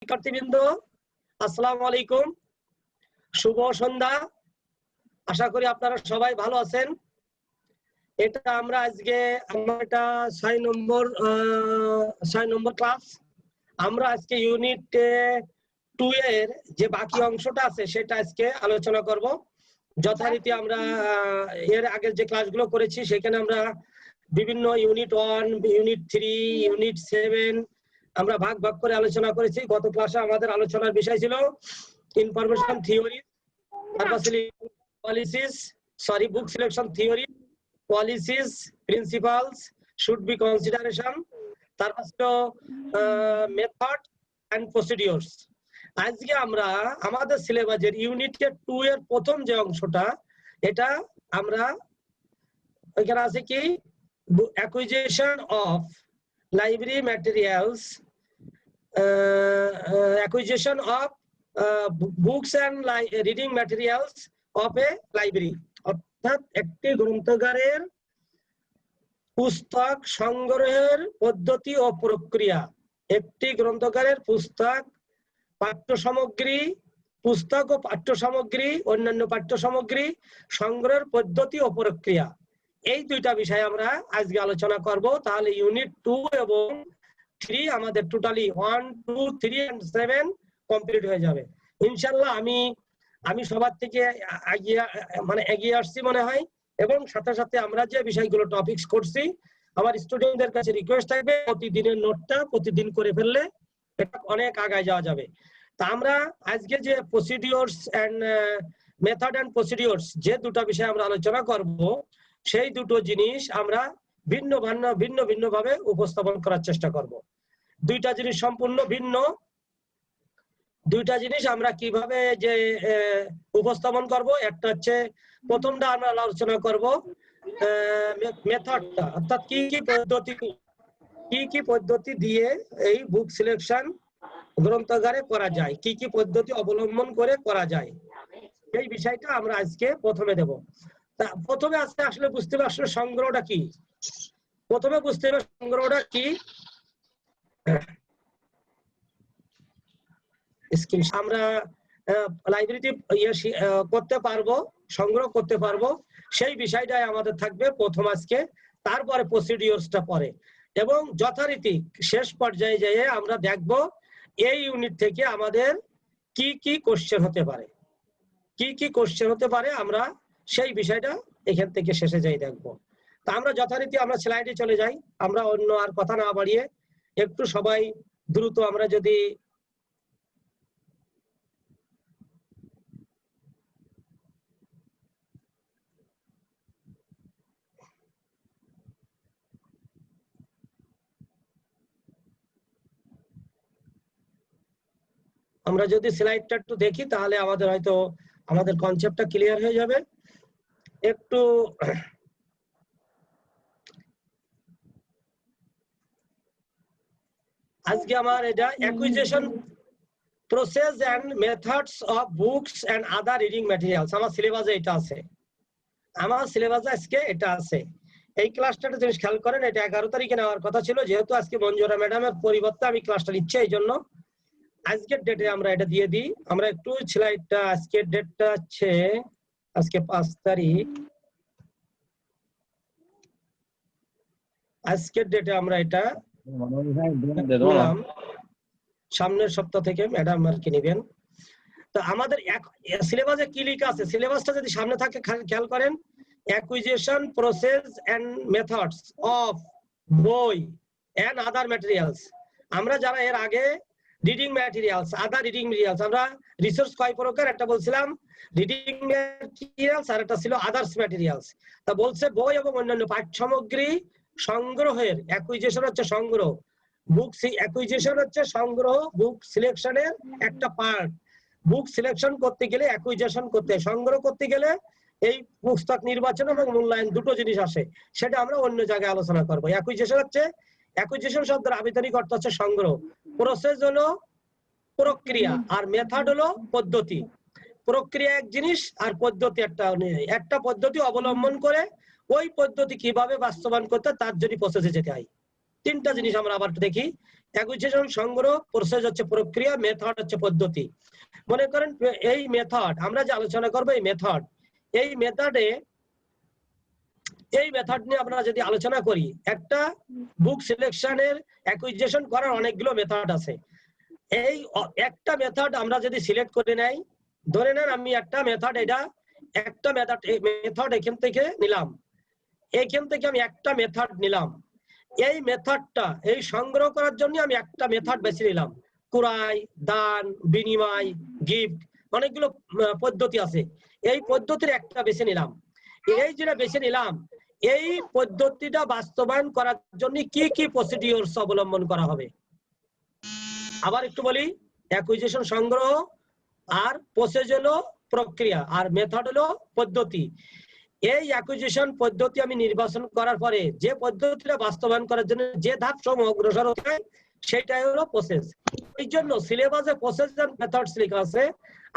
শিক্ষার্থীবৃন্দ, আসসালামু আলাইকুম, শুভ সন্ধ্যা। আশা করি আপনারা সবাই ভালো আছেন। এটা আমরা আজকে এটা 6 নম্বর ক্লাস। আমরা আজকে ইউনিট 2 এর যে বাকি অংশটা আছে সেটা আজকে আলোচনা করব। যথারীতি আমরা এর আগের যে ক্লাসগুলো করেছি সেখানে আমরা বিভিন্ন ইউনিট 1, ইউনিট 3, ইউনিট 7 আমরা ভাগ ভাগ করে আলোচনা করেছি। গত ক্লাসে আমাদের আলোচনার বিষয় ছিল information theory, book selection theory, policies, principles, should be consideration, তারপর ছিল মেথড এন্ড প্রসিডিওরস। আজকে আমরা আমাদের সিলেবাসের ইউনিট 2 এর প্রথম যে অংশটা, এটা আমরা এখানে আছে কি acquisition of library materials, acquisition of books and reading materials of a library, অর্থাৎ একটি গ্রন্থাগারের পুস্তক সংগ্রহের পদ্ধতি ও প্রক্রিয়া। একটি গ্রন্থাগারের পুস্তক, পাঠ্য সামগ্রী, পুস্তক ও পাঠ্য সামগ্রী, অন্যান্য পাঠ্য সামগ্রী সংগ্রহের পদ্ধতি ও প্রক্রিয়া, এই দুইটা বিষয় আমরা আজকে আলোচনা করব। তাহলে ইউনিট 2 এবং 3 আমাদের টোটালি 1, 2, 3 and 7 কমপ্লিট হয়ে যাবে ইনশাআল্লাহ। আমি সবার থেকে এগিয়ে আসছি মনে হয়, এবং সাথে সাথে আমরা যে বিষয়গুলো টপিকস করছি, আমার স্টুডেন্টদের কাছে রিকোয়েস্ট থাকবে প্রতিদিনের নোটটা প্রতিদিন করে ফেললে এটা অনেক আগায় যাওয়া যাবে। তা আমরা আজকে যে প্রসিডিওরস এন্ড মেথড এন্ড প্রসিডিওরস যে দুটো বিষয় আমরা আলোচনা করব, সেই দুটো জিনিস আমরা ভিন্ন ভিন্ন ভাবে উপস্থাপন করার চেষ্টা করব। দুইটা জিনিস সম্পূর্ণ ভিন্ন। দুইটা জিনিস আমরা কিভাবে যে উপস্থাপন করব, একটা হচ্ছে প্রথমটা আমরা আলোচনা করব মেথডটা, অর্থাৎ কি কি পদ্ধতি দিয়ে এই বুক সিলেকশন গ্রন্থাগারে করা যায়, কি কি পদ্ধতি অবলম্বন করে করা যায়, এই বিষয়টা আমরা আজকে প্রথমে দেব। প্রথমে আজকে আসলে বুঝতে হবে আসলে সংগ্রহটা কি। প্রথমে বুঝতে হবে সংগ্রহটা কি। আমরা লাইব্রেরিতে করতে পারবো, সংগ্রহ করতে পারবো, সেই বিষয়টাই আমাদের থাকবে প্রথম আজকে। তারপরে প্রসিডিওরসটা পরে, এবং যথারীতি শেষ পর্যায়ে যেয়ে আমরা দেখব এই ইউনিট থেকে আমাদের কি কি কোশ্চেন হতে পারে, আমরা সেই বিষয়টা এখান থেকে শেষে যাই দেখব। তা আমরা যথারীতি আমরা স্লাইডে চলে যাই। আমরা অন্য আর কথা না বাড়িয়ে একটু সবাই দ্রুত আমরা যদি স্লাইডটা একটু দেখি, তাহলে আমাদের হয়তো আমাদের কনসেপ্টটা ক্লিয়ার হয়ে যাবে। একটু আজকে আমার এটা acquisition process and methods of books and other reading materials, আমার সিলেবাসে এটা আছে। আজকে এটা আছে। এই ক্লাসটা জিনিস খেয়াল করেন, এটা 11 তারিখে নেওয়ার কথা ছিল, যেহেতু আজকে মঞ্জুরা ম্যাডামের পরিবর্তে আমি ক্লাসটা নিচ্ছি, এই জন্য আজকের ডেটে আমরা এটা দিয়ে দিই। আমরা একটু স্লাইডটা, আজকের ডেটটা হচ্ছে আজকে 5 তারিখ। আজকের ডেটে আমরা এটা সামনের সপ্তাহ থেকে ম্যাডাম আর কি নেবেন। তো আমাদের সিলেবাসে কি লেখা আছে, সিলেবাসটা যদি সামনে থাকে খেয়াল করেন, acquisition process and methods of বই এন্ড আদার ম্যাটেরিয়ালস। আমরা যারা এর আগে reading materials, other reading materials, আমরা রিসোর্স কয় প্রকার, একটা বলছিলাম রিডিং ম্যাটেরিয়ালস আর একটা ছিল আদার্স ম্যাটেরিয়ালস। তা বলছে বই এবং অন্যান্য পাঠ্য সামগ্রী সংগ্রহের, অ্যাকুইজিশন হচ্ছে সংগ্রহ, বুক অ্যাকুইজিশন হচ্ছে সংগ্রহ, বুক সিলেকশনের একটা পার্ট। বুক সিলেকশন করতে গেলে অ্যাকুইজিশন করতে, সংগ্রহ করতে গেলে এই পুস্তক নির্বাচন এবং মূল্যায়ন দুটো জিনিস আসে, সেটা আমরা অন্য জায়গায় আলোচনা করবো। অ্যাকুইজিশন শব্দের আবিধানিক অর্থ হচ্ছে সংগ্রহ, প্রসেস হলো প্রক্রিয়া, আর মেথড হলো পদ্ধতি। প্রক্রিয়া এক জিনিস আর পদ্ধতি একটা পদ্ধতি অবলম্বন করে ওই পদ্ধতি কিভাবে বাস্তবায়ন করতে, তার জন্য প্রসেসে যেতে হয়। তিনটা জিনিস আমরা আবার দেখি। অ্যাকুইজিশন সংগ্রহ, প্রসেস হচ্ছে প্রক্রিয়া, মেথড হচ্ছে পদ্ধতি। মনে করেন এই মেথড আমরা যে আলোচনা করবো, এই মেথড নিয়ে আমরা যদি আলোচনা করি, একটা বুক সিলেকশনের অ্যাকুইজিশন করার অনেকগুলো মেথড আছে। এই একটা মেথড আমরা যদি সিলেক্ট করে নেই, ধরে নেন আমি একটা মেথড এখান থেকে নিলাম, এখান থেকে আমি একটা মেথড নিলাম, এই মেথডটা এই সংগ্রহ করার জন্য আমি একটা মেথড বেছে নিলাম। কুরাই, দান, বিনিময়, গিফট, অনেকগুলো পদ্ধতি আছে, এই পদ্ধতির একটা বেছে নিলাম। এই যেটা বেছে নিলাম, এই পদ্ধতিটা বাস্তবায়ন করার জন্য কি কি প্রসিডিওরস অবলম্বন করা হবে। আবার একটু বলি, অ্যাকুইজিশন সংগ্রহ, আর প্রসেস হলো প্রক্রিয়া, আর মেথড হলো পদ্ধতি। এই অ্যাকুইজিশন পদ্ধতি আমি নির্বাচন করার পরে যে পদ্ধতিটা বাস্তবায়ন করার জন্য যে ধাপ সমূহ অগ্রসর হতে হয়, সেটাই হলো প্রসেস। এই জন্য সিলেবাসে প্রসেস এন্ড মেথডস লেখা আছে।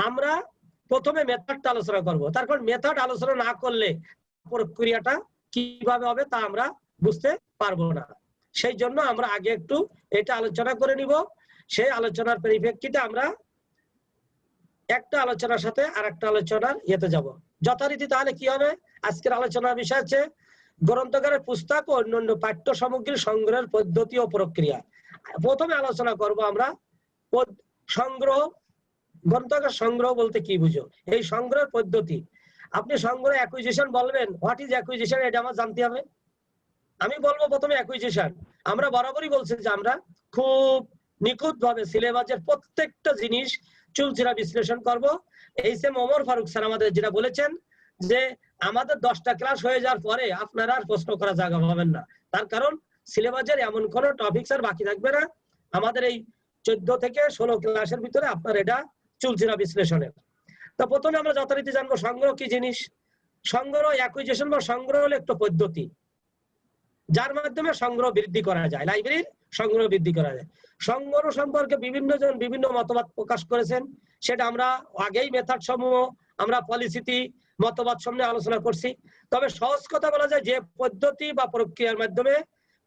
আমরা প্রথমে মেথডটা আলোচনা করব, তারপর মেথড আলোচনা না করলে প্রক্রিয়াটা কিভাবে হবে তা আমরা বুঝতে পারবো না। সেই জন্য আমরা আগে একটু এটা আলোচনা করে নিব, সেই আলোচনার পরিপ্রেক্ষিতে আমরা একটা আলোচনার সাথে আর একটা আলোচনার ইয়েতে যাব যথারীতি। তাহলে কি হবে, আজকের আলোচনার বিষয় হচ্ছে গ্রন্থাগারের পুস্তক ও অন্যান্য পাঠ্য সামগ্রী সংগ্রহের পদ্ধতি ও প্রক্রিয়া। প্রথমে আলোচনা করব আমরা সংগ্রহ। গ্রন্থাগার সংগ্রহ বলতে কি বুঝো, এই সংগ্রহের পদ্ধতি। আপনি সংগ্রহ অ্যাকুইজিশন বলবেন, হোয়াট ইজ অ্যাকুইজিশন, এটা আমার জানতে হবে। আমি বলবো প্রথমে অ্যাকুইজিশন। আমরা বরাবরই বলছি যে আমরা খুব নিখুঁত ভাবে সিলেবাসের প্রত্যেকটা জিনিস চুলচেরা বিশ্লেষণ করব। এইচএম ওমর ফারুক স্যার আমাদের যেটা বলেছেন যে আমাদের 10টা ক্লাস হয়ে যাওয়ার পরে আপনারা আর প্রশ্ন করার জায়গা পাবেন না, তার কারণ সিলেবাসের এমন কোনো টপিক আর বাকি থাকবে না। আমাদের এই 14 থেকে 16 ক্লাসের ভিতরে আপনার এটা চুলচেরা বিশ্লেষণের। তো প্রথমে আমরা যথারীতি জানবো সংগ্রহ কি জিনিস। সংগ্রহ, অ্যাকুইজিশন বা সংগ্রহ হলো একটা পদ্ধতি যার মাধ্যমে সংগ্রহ বৃদ্ধি করা যায়, লাইব্রেরির সংগ্রহ বৃদ্ধি করা যায়। সংগ্রহ সম্পর্কে বিভিন্ন জন বিভিন্ন মতবাদ প্রকাশ করেছেন, সেটা আমরা আগেই মেথড সমূহ আমরা পলিসিটি মতবাদ সামনে আলোচনা করছি। তবে সহজ কথা বলা যায় যে পদ্ধতি বা প্রক্রিয়ার মাধ্যমে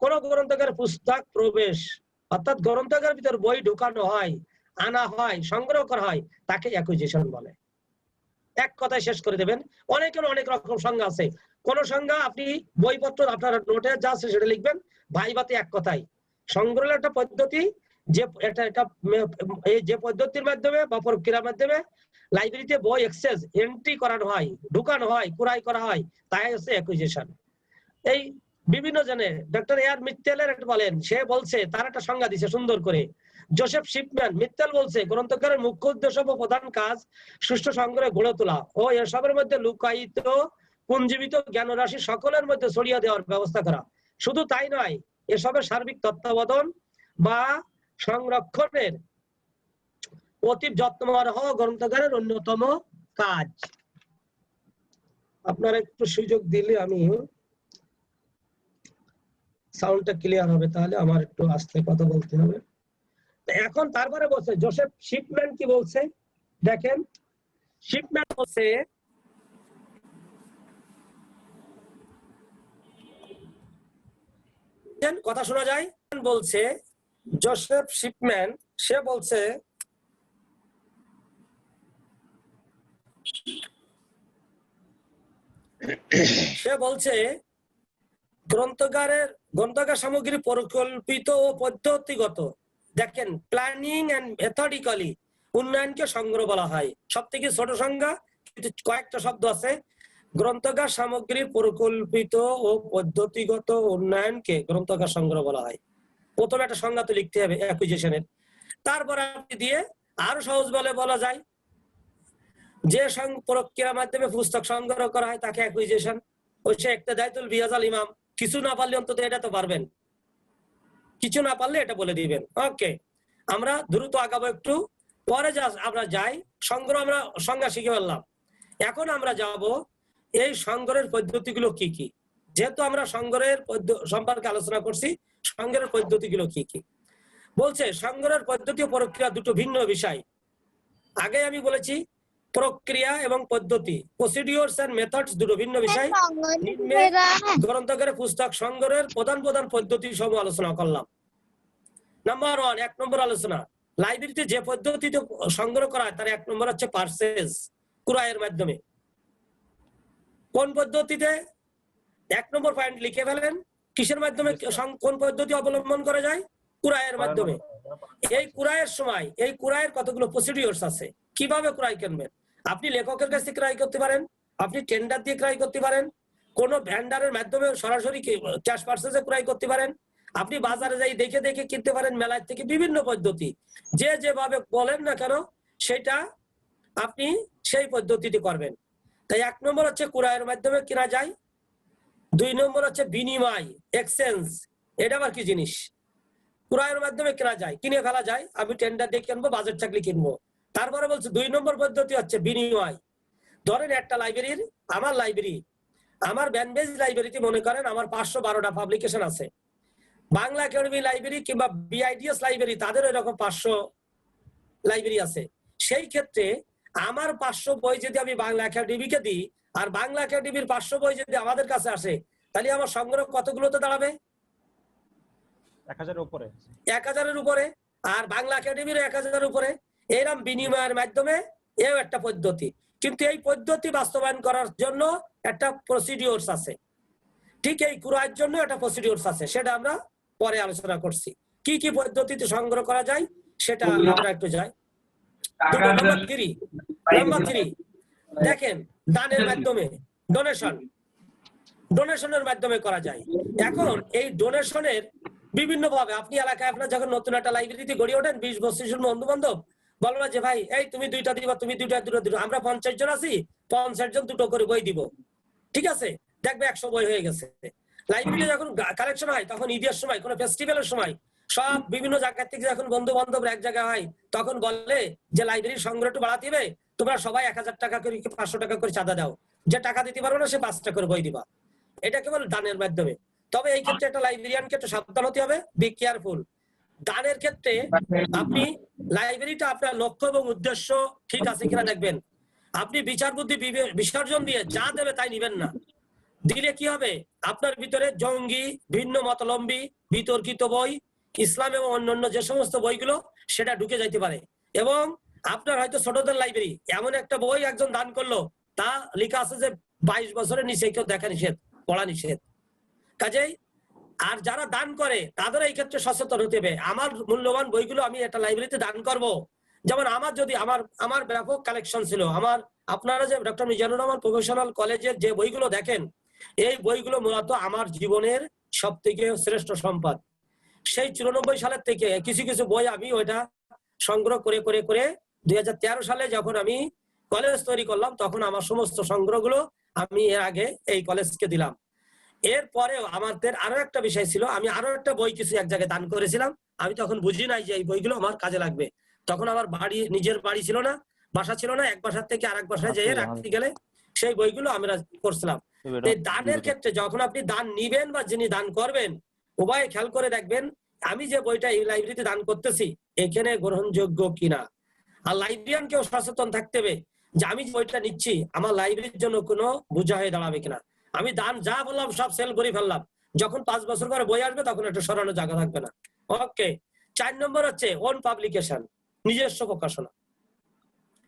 কোন গ্রন্থাগার পুস্তক প্রবেশ, অর্থাৎ গ্রন্থাগারের ভিতর বই ঢুকানো হয়, আনা হয়, সংগ্রহ করা হয়, তাকে অ্যাকুইজিশন বলে। এক কথায় শেষ করে দেবেন। অনেকের অনেক রকম সংজ্ঞা আছে, কোন সংজ্ঞা আপনি বইপত্র আপনার নোটে যা আছে সেটা লিখবেন, ভাইবাতে এক কথাই সংগ্রহ একটা পদ্ধতি, যে যে পদ্ধতির মাধ্যমে বা প্রক্রিয়ার মাধ্যমে লাইব্রেরিতে বই এক্সেস এন্ট্রি করানো হয়, ঢুকানো হয়, ক্রয় করা হয়, তাই হচ্ছে অ্যাকুইজিশন। এই বিভিন্ন জনে ডক্টর এআর মিত্তেলের একটা বলেন, সে বলছে তার একটা সংজ্ঞা দিছে সুন্দর করে। জোসেফ শিপম্যান মিত্তেল বলছে গ্রন্থকারের মুখ্য উদ্দেশ্য ও প্রধান কাজ সুষ্ঠু সংগ্রহে গড়ে তোলা ও এসবের মধ্যে লুকায়িত পুঞ্জীবিত জ্ঞান রাশি সকলের মধ্যে ছড়িয়ে দেওয়ার ব্যবস্থা করা। শুধু তাই নয়, এসবের সার্বিক তত্ত্বাবধান বা সংরক্ষণের অতি যত্নবান হওয়া গ্রন্থাগারের অন্যতম কাজ। আপনারা একটু সুযোগ দিলে আমি সাউন্ডটা ক্লিয়ার হবে, তাহলে আমার একটু আস্তে কথা বলতে হবে। এখন তারপরে বলছে জোসেফ শিপম্যান কি বলছে দেখেন। শিপম্যান বলছে কথা শোনা যায়, বলছে জোসেফ শিপম্যান, সে বলছে গ্রন্থাগার সামগ্রী পরিকল্পিত ও পদ্ধতিগত, দেখেন প্ল্যানিং এন্ড মেথডিক্যালি উন্নয়নকে সংগ্রহ বলা হয়। সব থেকে ছোট সংজ্ঞা, কিন্তু কয়েকটা শব্দ আছে। গ্রন্থাগার সামগ্রীর পরিকল্পিত ও পদ্ধতিগত উন্নয়নকে গ্রন্থাগার সংগ্রহ বলা হয়। প্রথমে একটা সংজ্ঞা তো লিখতে হবে অ্যাকুইজিশনের, তারপরে আপনি দিয়ে আরো সহজ বলে বলা যায় যে প্রক্রিয়ার মাধ্যমে পুস্তক সংগ্রহ করা হয় তাকে অ্যাকুইজিশন। ওই সে একটা দায়িত্বুল বিয়াজাল ইমাম, কিছু না পারলে অন্তত এটা তো পারবেন, কিছু না পারলে এটা বলে দিবেন। ওকে, আমরা দ্রুত আগাবো একটু, পরে আমরা যাই সংগ্রহ, আমরা সংজ্ঞা শিখে ফেললাম। এখন আমরা যাব এই সংগ্রহের পদ্ধতিগুলো কি কি। যেহেতু আমরা সংগ্রহের সম্পর্কে আলোচনা করছি, সংগ্রহের পদ্ধতিগুলো কি কি বলছে। সংগ্রহের পদ্ধতি ও প্রক্রিয়া দুটো ভিন্ন বিষয়। আগে আমি বলেছি প্রক্রিয়া এবং পদ্ধতি, প্রসিডিওরস এন্ড মেথডস দুটো ভিন্ন বিষয়। গ্রন্থাগারে পুস্তক সংগ্রহের প্রধান প্রধান পদ্ধতি সমূহ আলোচনা করলাম। নাম্বার 1, 1 নম্বর আলোচনা, লাইব্রেরিতে যে পদ্ধতিতে সংগ্রহ করা হয় তার 1 নম্বর হচ্ছে পারচেজ, ক্রয়ের মাধ্যমে। কোন পদ্ধতিতে? 1 নম্বর পয়েন্ট লিখে ফেলেন, কিসের মাধ্যমে, কোন পদ্ধতি অবলম্বন করা যায়? ক্রয়ের মাধ্যমে। এই ক্রয়ের সময় এই ক্রয়ের কতগুলো প্রসিডিওরস আছে। কিভাবে ক্রয় করবেন? আপনি লেখকের কাছ থেকে ক্রয় করতে পারেন, আপনি টেন্ডার দিয়ে ক্রয় করতে পারেন, কোন ভ্যান্ডারের মাধ্যমে সরাসরি ক্যাশ পারচেজে ক্রয় করতে পারেন, আপনি বাজারে যাই দেখে দেখে কিনতে পারেন, মেলার থেকে বিভিন্ন পদ্ধতি, যে যেভাবে বলেন না কেন সেটা আপনি সেই পদ্ধতিতে করবেন। তাই 1 নম্বর হচ্ছে ক্রয়ের মাধ্যমে কেনা যায়। 2 নম্বর হচ্ছে বিনিময়, এক্সচেঞ্জ। এটা আবার কি জিনিস? ক্রয়ের মাধ্যমে কেনা যায়, কিনে ফেলা যায়, আমি টেন্ডার দিয়ে কিনবো, বাজার চাকরি কিনবো। তারপরে বলছে 2 নম্বর পদ্ধতি হচ্ছে বিনিময়। ধরেন একটা লাইব্রেরির, আমার লাইব্রেরি, আমার ব্যানবেজ লাইব্রেরিতে মনে করেন আমার 512টা পাবলিকেশন আছে। বাংলা একাডেমি লাইব্রেরি কিংবা বিআইডিএস লাইব্রেরি তাদের এরকম 500 লাইব্রেরি আছে। সেই ক্ষেত্রে আমার 500 বই যদি আমি বাংলা একাডেমিকে দিই আর বাংলা একাডেমির 500 বই যদি আমাদের কাছে আসে, তাহলে আমার সংগ্রহ কতগুলোতে দাঁড়াবে? 1000 উপরে। 1000-এর উপরে। আর বাংলা একাডেমির 1000-এর উপরে। এরকম বিনিময়ের মাধ্যমে এও একটা পদ্ধতি। কিন্তু এই পদ্ধতি বাস্তবায়ন করার জন্য একটা প্রসিডিওরস আছে। ঠিক এই ক্রয়ের জন্য একটা প্রসিডিওরস আছে, সেটা আমরা পরে আলোচনা করছি। কি কি পদ্ধতিতে সংগ্রহ করা যায় সেটা আমরা একটু যাই। নাম্বার 3 দেখেন, দানের মাধ্যমে, ডোনেশনের মাধ্যমে করা যায়। এখন এই ডোনেশনের বিভিন্ন ভাবে, আপনি এলাকায় আপনার যখন নতুন একটা লাইব্রেরিতে গড়ে ওঠেন, 20-25 জন বন্ধু বান্ধব বলবো যে ভাই এই তুমি 2টা দিবা, তুমি 2টা, দুটো দিবা, আমরা 50 জন আছি, 50 জন 2টো করে বই দিব, ঠিক আছে? দেখবে 100 বই হয়ে গেছে। লাইব্রেরিতে যখন কালেকশন হয় তখন ঈদের সময়, কোনো ফেস্টিভ্যালের সময় সব বিভিন্ন জায়গা থেকে যখন বন্ধু বান্ধব এক জায়গায় হয় তখন বলে যে লাইব্রেরির সংগ্রহ একটু বাড়াতে হবে, তোমরা সবাই 1000 টাকা করে 500 টাকা করে চাঁদা দাও, যে টাকা দিতে পারবো না সে 5টা করে বই দিবা। এটা কেবল দানের মাধ্যমে। তবে এই ক্ষেত্রে একটা লাইব্রেরিয়ানকে একটু সাবধান হতে হবে, বি কেয়ারফুল। দানের ক্ষেত্রে আপনি লাইব্রেরিটা আপনার লক্ষ্য এবং উদ্দেশ্য ঠিক আছে কিনা দেখবেন। আপনি বিচার বুদ্ধি বিসর্জন দিয়ে যা দেবে তাই নিবেন না। দিলে কি হবে, আপনার ভিতরে জঙ্গি, ভিন্ন মতলম্বী, বিতর্কিত বই, ইসলাম এবং অন্যান্য যে সমস্ত বইগুলো সেটা ঢুকে যাইতে পারে। এবং আপনার হয়তো ছোটদের লাইব্রেরি, এমন একটা বই একজন দান করলো, তা লেখা আছে যে 22 বছরের নিচে কেউ দেখা নিষেধ, পড়া নিষেধ। কাজেই আর যারা দান করে তাদের এই ক্ষেত্রে সচেতন হতে হবে। আমার মূল্যবান বইগুলো আমি একটা লাইব্রেরিতে দান করব। যেমন আমার যদি আমার ব্যাপক কালেকশন ছিল, আপনারা যে ডক্টর মিজানুর রহমান প্রফেশনাল কলেজের যে বইগুলো দেখেন, এই বইগুলো মূলত আমার জীবনের সব থেকে শ্রেষ্ঠ সম্পদ। সেই 94 সালের থেকে কিছু কিছু বই আমি ওইটা সংগ্রহ করে করে করে 2013 সালে যখন আমি কলেজ তৈরি করলাম, তখন আমার সমস্ত সংগ্রহগুলো আমি এর আগে এই কলেজকে দিলাম। এরপরেও আমাদের আরো একটা বিষয় ছিল, আমি আরো একটা বই কিছু এক জায়গায় দান করেছিলাম। আমি তখন বুঝি নাই যে এই বইগুলো আমার কাজে লাগবে। তখন আমার নিজের বাড়ি ছিল না, বাসা ছিল না, এক বাসার থেকে আরেক বাসায় যেয়ে রাখতে গেলে সেই বইগুলো আমরা করছিলাম। এই দানের ক্ষেত্রে যখন আপনি দান নিবেন বা যিনি দান করবেন, উভয় খেয়াল করে দেখবেন আমি যে বইটা এই লাইব্রেরিতে দান করতেছি এখানে গ্রহণযোগ্য কিনা। আর লাইব্রেরিয়ানকেও সচেতন থাকতে হবে যে আমি যে বইটা নিচ্ছি আমার লাইব্রেরির জন্য কোনো বোঝা হয়ে দাঁড়াবে কিনা। আমি দান যা বললাম সব সেল করে ফেললাম, যখন 5 বছর পরে বই আসবে তখন একটা সরানো জায়গা থাকবে না। ওকে। 4 নম্বর হচ্ছে ওন পাবলিকেশন, নিজস্ব প্রকাশনা।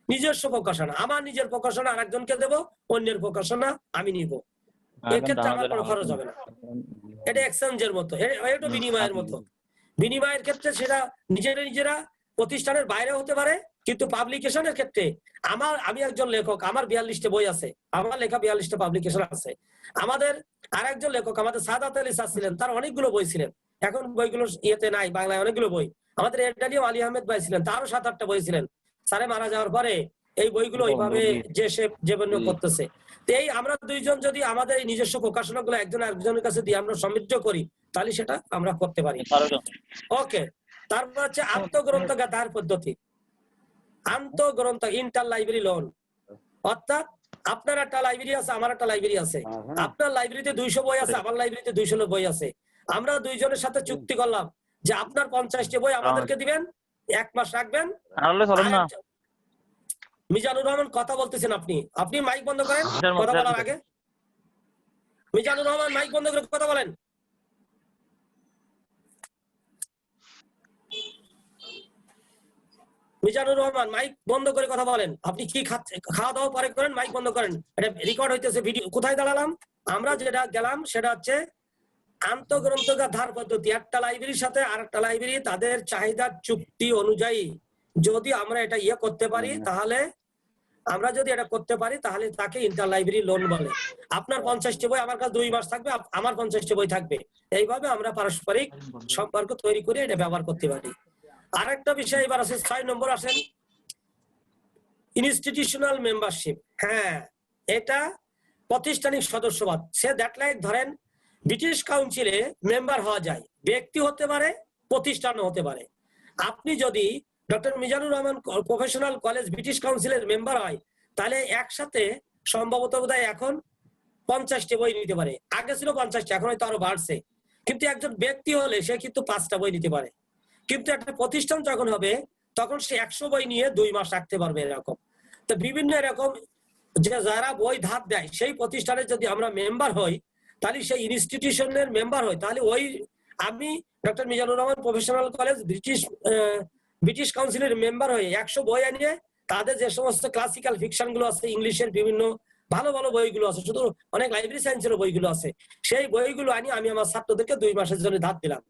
নিজস্ব প্রকাশনা, আমার নিজের প্রকাশনা আরেকজনকে দেব, অন্যের প্রকাশনা আমি নিব। এর ক্ষেত্রে আমার কোনো খরচ হবে না। এটা এক্সচেঞ্জের মতো, এটা বিনিময়ের মতো। বিনিময়ের ক্ষেত্রে সেটা নিজেরা প্রতিষ্ঠানের বাইরে হতে পারে, কিন্তু পাবলিকেশনের ক্ষেত্রে আমি একজন লেখক, আমার 42টা বই আছে, আমার লেখা 42টা পাবলিকেশন আছে। আমাদের আরেকজন লেখক, আমাদের সাদাত আলী স্যার ছিলেন, তার অনেকগুলো বই ছিলেন, এখন বইগুলো ইয়েতে নাই, বাংলায় অনেকগুলো বই। আমাদের এডালিও আলী আহমেদ ভাই ছিলেন, তারও 7-8টা বই ছিলেন। স্যারে মারা যাওয়ার পরে এই বইগুলো এইভাবে যে সে জীবন করতেছে। এই আমরা দুইজন যদি আমাদের এই নিজস্ব প্রকাশনাগুলো একজন আরেকজনের কাছে দিয়ে আমরা সমৃদ্ধ করি, তাহলে সেটা আমরা করতে পারি। ওকে। তারপর হচ্ছে আন্তঃগ্রন্থাগার পদ্ধতি। আন্তঃগ্রন্থ, ইন্টার লাইব্রেরি লোন, অর্থাৎ আপনার একটা লাইব্রেরি আছে, আমার একটা লাইব্রেরি আছে, আপনার লাইব্রেরিতে 200 বই আছে, আমার লাইব্রেরিতে 200 বই আছে। আমরা দুইজনের সাথে চুক্তি করলাম যে আপনার 50টি বই আমাদেরকে দিবেন, 1 মাস রাখবেন, মিজানুর রহমান কথা বলতেছেন, আপনি মাইক বন্ধ করেন কথা বলার আগে। মিজানুর রহমান মাইক বন্ধ করে কথা বলেন। মিজানুর রহমান মাইক বন্ধ করে কথা বলেন। আপনি কি খাচ্ছেন? খাওয়া দাওয়া পরে করেন, মাইক বন্ধ করেন। এটা রেকর্ড হইতেছে ভিডিও। কোথায় দাঁড়ালাম আমরা? যেটা গেলাম সেটা হচ্ছে আন্তঃগ্রন্থগার ধার পদ্ধতি। একটা লাইব্রেরির সাথে আরেকটা লাইব্রেরি তাদের চাহিদার চুক্তি অনুযায়ী যদি আমরা এটা করতে পারি, তাহলে আমরা যদি এটা করতে পারি তাহলে তাকে ইন্টার লাইব্রেরি লোন বলে। আপনার 50টি বই আমার কাছে 2 মাস থাকবে, আমার 50টি বই থাকবে। এইভাবে আমরা পারস্পরিক সম্পর্ক তৈরি করে এটা ব্যবহার করতে পারি। আরেকটা বিষয় এবার আছে 6 নম্বর আসেন, ইনস্টিটিউশনাল মেম্বারশিপ। হ্যাঁ, এটা প্রাতিষ্ঠানিক সদস্যবাদ। সে দ্যাট লাইক ধরেন ব্রিটিশ কাউন্সিলে মেম্বার হওয়া যায়, ব্যক্তি হতে পারে, প্রতিষ্ঠানও হতে পারে। আপনি যদি doctor Mizanur Rahman professional college British কাউন্সিলের মেম্বার হয়, তাহলে একসাথে সম্ভবত বোধহয় এখন 50টি বই নিতে পারে। আগে ছিল 50টি, এখন হয়তো আরো বাড়ছে। কিন্তু একজন ব্যক্তি হলে সে কিন্তু 5টা বই নিতে পারে। কিন্তু একটা প্রতিষ্ঠান যখন হবে তখন সে 100 বই নিয়ে 2 মাস রাখতে পারবে। এরকম তো বিভিন্ন এরকম যে যারা বই ধার দেয় সেই প্রতিষ্ঠানে যদি আমরা মেম্বার হই, তাহলে সেই ইনস্টিটিউশনের মেম্বার হই, তাহলে ওই আমি doctor Mizanur Rahman professional college British কাউন্সিলের মেম্বার হয়ে 100 বই আনিয়ে তাদের যে সমস্ত ক্লাসিক্যাল ফিকশন গুলো আছে, ইংলিশের বিভিন্ন ভালো ভালো বইগুলো আছে, শুধু অনেক লাইব্রেরি সায়েন্সের বইগুলো আছে, সেই বইগুলো আনি আমি আমার ছাত্রদেরকে 2 মাসের জন্য ধার দিলাম।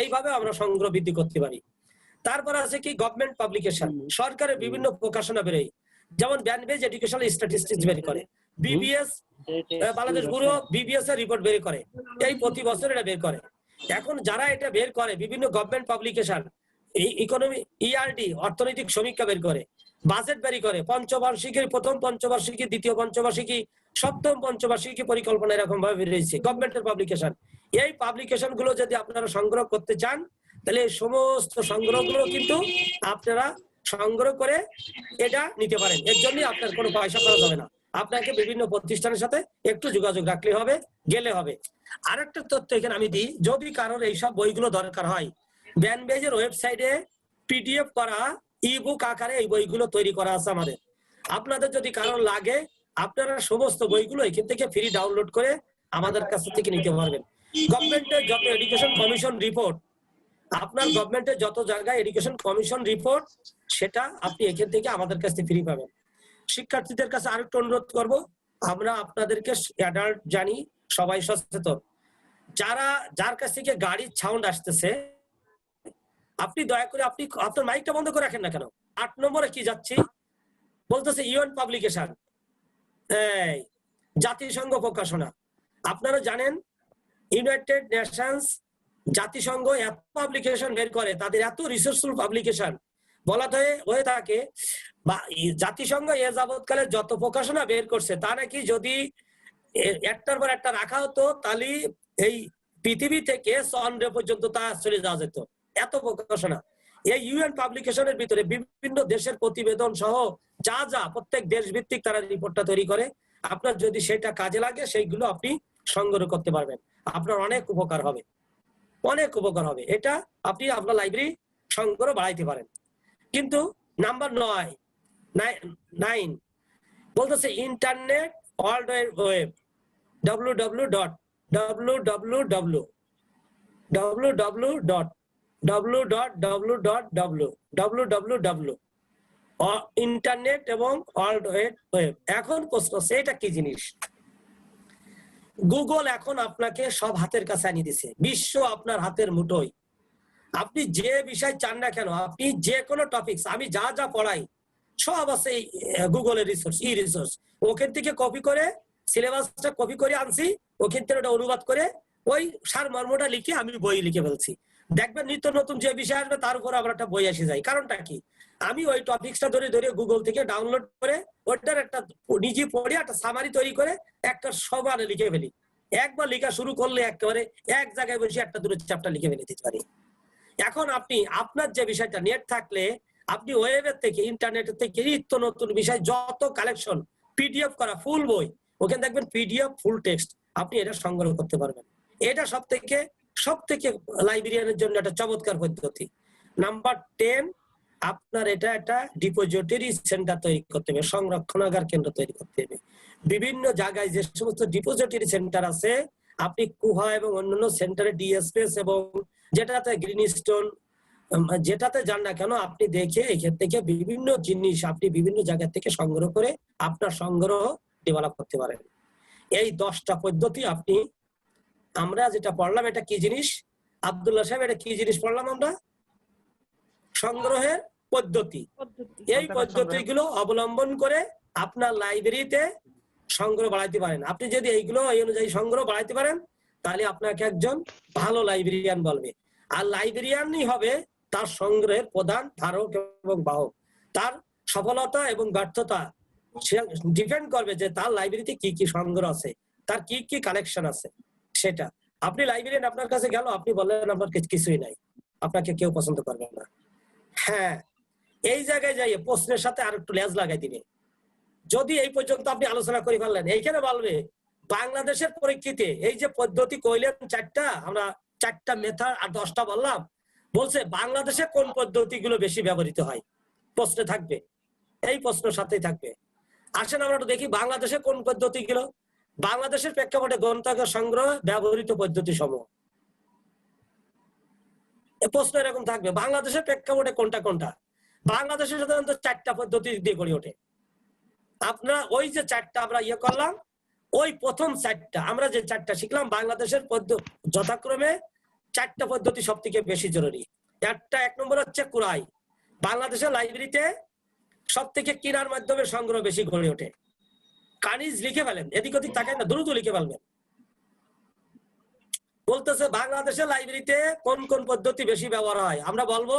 এইভাবে আমরা সংগ্রহ বৃদ্ধি করতে পারি। তারপর আছে কি গভর্নমেন্ট পাবলিকেশন, সরকারের বিভিন্ন প্রকাশনা বেরোয়, যেমন ব্যানবেজ এডুকেশনাল স্ট্যাটিস্টিক্স বের করে, বিবিএস বাংলাদেশ ব্যুরো বিবিএস এর রিপোর্ট বের করে, এই প্রতি বছর এটা বের করে। এখন যারা এটা বের করে বিভিন্ন গভর্নমেন্ট পাবলিকেশন, ইকোনমি ইআরডি অর্থনৈতিক সমীক্ষা বের করে, বাজেট বের করে, পঞ্চবার্ষিকীর প্রথম পঞ্চবার্ষিকী, দ্বিতীয় পঞ্চবার্ষিকী, সপ্তম পঞ্চবার্ষিকী পরিকল্পনা এরকম ভাবে রয়েছে গভর্নমেন্টের পাবলিকেশন। এই পাবলিকেশন গুলো যদি আপনারা সংগ্রহ করতে চান, তাহলে এই সমস্ত সংগ্রহগুলো কিন্তু আপনারা সংগ্রহ করে এটা নিতে পারেন। এর জন্য আপনার কোনো পয়সা খরচ হবে না, আপনাকে বিভিন্ন প্রতিষ্ঠানের সাথে একটু যোগাযোগ রাখলে হবে, গেলে হবে। আরেকটা তথ্য এখানে আমি দিই, যদি কারোর এইসব বইগুলো দরকার হয়, ব্যানবেজের ওয়েবসাইটে পিডিএফ করা ইবুক আকারে এই বইগুলো তৈরি করা আছে আমাদের। আপনাদের যদি কারোর লাগে, আপনারা সমস্ত বইগুলো এখান থেকে ফ্রি ডাউনলোড করে আমাদের কাছ থেকে নিতে পারবেন। গভর্নমেন্টের যত এডুকেশন কমিশন রিপোর্ট, আপনার গভর্নমেন্টের যত জায়গায় এডুকেশন কমিশন রিপোর্ট, সেটা আপনি এখান থেকে আমাদের কাছ থেকে ফ্রি পাবেন। শিক্ষার্থীদের কাছে আরেকটু অনুরোধ করব, আমরা আপনাদেরকে অ্যাডাল্ট জানি, সবাই সচেতন। যার কাছ থেকে গাড়ির সাউন্ড আসতেছে, আপনি দয়া করে আপনি আপনার মাইকটা বন্ধ করে রাখেন না কেন। 8 নম্বরে কি যাচ্ছি বলতেছে, ইউএন পাবলিকেশন, জাতিসংঘ প্রকাশনা। আপনারা জানেন ইউনাইটেড নেশনস জাতিসংঘ এত পাবলিকেশন বের করে, তাদের এত রিসোর্সফুল পাবলিকেশন বলা হয়ে থাকে, বা জাতিসংঘ এ যাবৎকালে যত প্রকাশনা বের করছে তা নাকি যদি একটার পর একটা রাখা হতো, তাহলে এই পৃথিবী থেকে চন্দ্র পর্যন্ত তা চলে যাওয়া যেত, এত প্রকাশনা। এই ইউএন পাবলিকেশনের ভিতরে বিভিন্ন দেশের প্রতিবেদন সহ যা যা প্রত্যেক দেশ ভিত্তিক তারা রিপোর্টটা তৈরি করে। আপনার যদি সেটা কাজে লাগে, সেইগুলো আপনি সংগ্রহ করতে পারবেন, আপনার অনেক উপকার হবে, অনেক উপকার হবে। এটা আপনি আপনার লাইব্রেরি সংগ্রহ বাড়াইতে পারেন। কিন্তু নাম্বার 9 বলতেছে internet world web, www internet এবং ওয়ার্ল্ড ওয়েব। এখন প্রশ্ন, সেটা কি জিনিস? গুগল এখন আপনাকে সব হাতের কাছে আনিয়ে দিছে, বিশ্ব আপনার হাতের মুঠোয়। আপনি যে বিষয় চান না কেন, আপনি যে কোনো টপিকস, আমি যা যা পড়াই সব আছে গুগলের রিসোর্স, রিসোর্স। ওখান থেকে কপি করে সিলেবাসটা কপি করে আনছি, ওখান থেকে ওটা অনুবাদ করে ওই সারমর্মটা লিখে আমি বই লিখে ফেলছি। দেখবেন নিত্য নতুন যে বিষয় আসবে তার উপর আবার একটা বই এসে যায়। কারণটা কি? আমি ওই টপিকসটা ধরে ধরে গুগল থেকে ডাউনলোড করে ওটার একটা নিজে পড়ে একটা সামারি তৈরি করে একটা সবার লিখে ফেলি। একবার লেখা শুরু করলে একেবারে এক জায়গায় বসে একটা দুটো চ্যাপ্টার লিখে ফেলে দিতে পারি। এখন আপনি আপনার যে বিষয়টা, নেট থাকলে আপনি ওয়েবের থেকে, ইন্টারনেটের থেকে নিত্য নতুন বিষয় যত কালেকশন, পিডিএফ করা ফুল বই, ওখানে দেখবেন পিডিএফ ফুল টেক্সট, আপনি এটা সংগ্রহ করতে পারবেন। এটা সব থেকে লাইব্রেরিয়ানের জন্য একটা চমৎকার পদ্ধতি। নাম্বার 10, আপনার এটা একটা ডিপোজিটরি সেন্টার তৈরি করতে হবে, সংরক্ষণাগার কেন্দ্র তৈরি করতে হবে। বিভিন্ন জায়গায় যে সমস্ত ডিপোজিটরি সেন্টার আছে, আপনি কুহা এবং অন্যান্য সেন্টারে ডিএসপিএস এবং যেটাতে গ্রিন স্টোন যেটাতে যান না কেন, আপনি দেখে এখান থেকে বিভিন্ন জিনিস আপনি বিভিন্ন জায়গা থেকে সংগ্রহ করে আপনার সংগ্রহ ডেভেলপ করতে পারেন। এই 10টা পদ্ধতি আপনি, আমরা যেটা পড়লাম এটা কি জিনিস আব্দুল্লাহ সাহেব, এটা কি জিনিস পড়লাম আমরা? সংগ্রহের পদ্ধতি। এই পদ্ধতিগুলো অবলম্বন করে আপনার লাইব্রেরিতে সংগ্রহ বাড়াইতে পারেন। আপনি যদি এইগুলো এই অনুযায়ী সংগ্রহ বাড়াইতে পারেন তাহলে আপনাকে একজন ভালো লাইব্রেরিয়ান বলবে। আর লাইব্রেরিয়ানই হবে তার সংগ্রহের প্রধান ধারক এবং বাহক। তার সফলতা এবং ব্যর্থতা ডিপেন্ড করবে যে তার লাইব্রেরিতে কি কি সংগ্রহ আছে, তার কি কি কালেকশন আছে। সেটা আপনি লাইব্রেরিয়ান আপনার কাছে গেল, আপনি বললেন আপনার কিছুই নাই, আপনাকে কেউ পছন্দ করবে না। হ্যাঁ, এই জায়গায় যাইয়ে প্রশ্নের সাথে আর একটু লেজ লাগাই দিবে। যদি এই পর্যন্ত আপনি আলোচনা করে ফেললেন, এইখানে বলবে বাংলাদেশের পরিপ্রেক্ষিতে এই যে পদ্ধতি কইলেন 4টা, আমরা 4টা মেথড আর 10টা বললাম, বলছে বাংলাদেশে কোন পদ্ধতিগুলো বেশি ব্যবহৃত হয়, প্রশ্নে থাকবে, এই প্রশ্নের সাথেই থাকবে। আসেন আমরা একটু দেখি বাংলাদেশে কোন পদ্ধতিগুলো, বাংলাদেশের প্রেক্ষাপটে গ্রন্থাগার সংগ্রহ ব্যবহৃত পদ্ধতি সমূহ। এই প্রশ্ন এরকম থাকবে, বাংলাদেশের প্রেক্ষাপটে কোনটা কোনটা। বাংলাদেশে সাধারণত 4টা পদ্ধতি দিয়ে গড়ে ওঠে। আপনার ওই যে 4টা আমরা ইয়ে করলাম, ওই প্রথম 4টা আমরা যে 4টা শিখলাম, বাংলাদেশের যথাক্রমে 4টা পদ্ধতি সব থেকে বেশি জরুরি। এক নম্বর হচ্ছে কুরাই। বাংলাদেশের লাইব্রেরিতে সব থেকে কিনার মাধ্যমে সংগ্রহ বেশি গড়ে ওঠে। কানিজ লিখে ফেলেন, এদিক ওদিক তাকায় না, দ্রুত লিখে ফেলবেন। বলতেছে বাংলাদেশের লাইব্রেরিতে কোন কোন পদ্ধতি বেশি ব্যবহার হয়। আমরা বলবো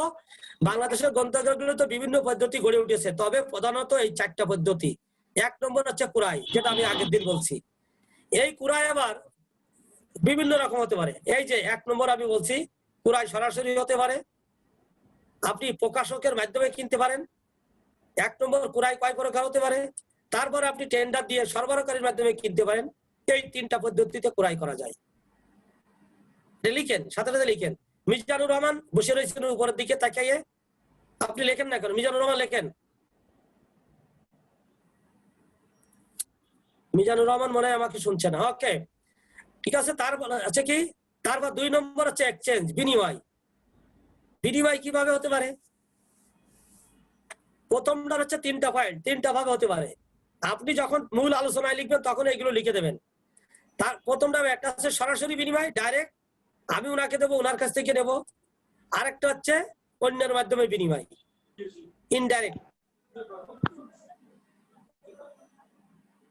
বাংলাদেশের গ্রন্থাগারগুলো তো বিভিন্ন পদ্ধতি গড়ে উঠেছে, তবে প্রধানত এই 4টা পদ্ধতি। 1 নম্বর হচ্ছে কুরাই, যেটা আমি আগের দিন বলছি। এই কুরাই আবার বিভিন্ন রকম হতে পারে। এই যে 1 নম্বর আমি বলছি, কুরাই সরাসরি হতে পারে, আপনি প্রকাশকের মাধ্যমে কিনতে পারেন। 1 নম্বর কুরাই কয় প্রকার হতে পারে, তারপরে আপনি টেন্ডার দিয়ে সরবরাহকারীর মাধ্যমে কিনতে পারেন। এই 3টা পদ্ধতিতে কুরাই করা যায়। লিখেন, সাথে সাথে লিখেন। মিজানুর রহমান বসে রয়েছেন উপরের দিকে তাকাইয়ে, আপনি লেখেন না কেন? মিজানুর রহমান লেখেন। মিজানুর রহমান মনে হয় আমাকে শুনছে না। ওকে, ঠিক আছে। তারপর আছে কি, তারপর 2 নম্বর হচ্ছে এক্সচেঞ্জ, বিনিময়। বিনিময় কিভাবে হতে পারে? প্রথমটা হচ্ছে 3টা পয়েন্ট, 3টা ভাবে হতে পারে। আপনি যখন মূল আলোচনায় লিখবেন তখন এগুলো লিখে দেবেন। তার প্রথমটা একটা হচ্ছে সরাসরি বিনিময়, ডাইরেক্ট, আমি ওনাকে দেবো, ওনার কাছ থেকে নেবো। আরেকটা হচ্ছে অন্যের মাধ্যমে বিনিময়, ইনডাইরেক্ট।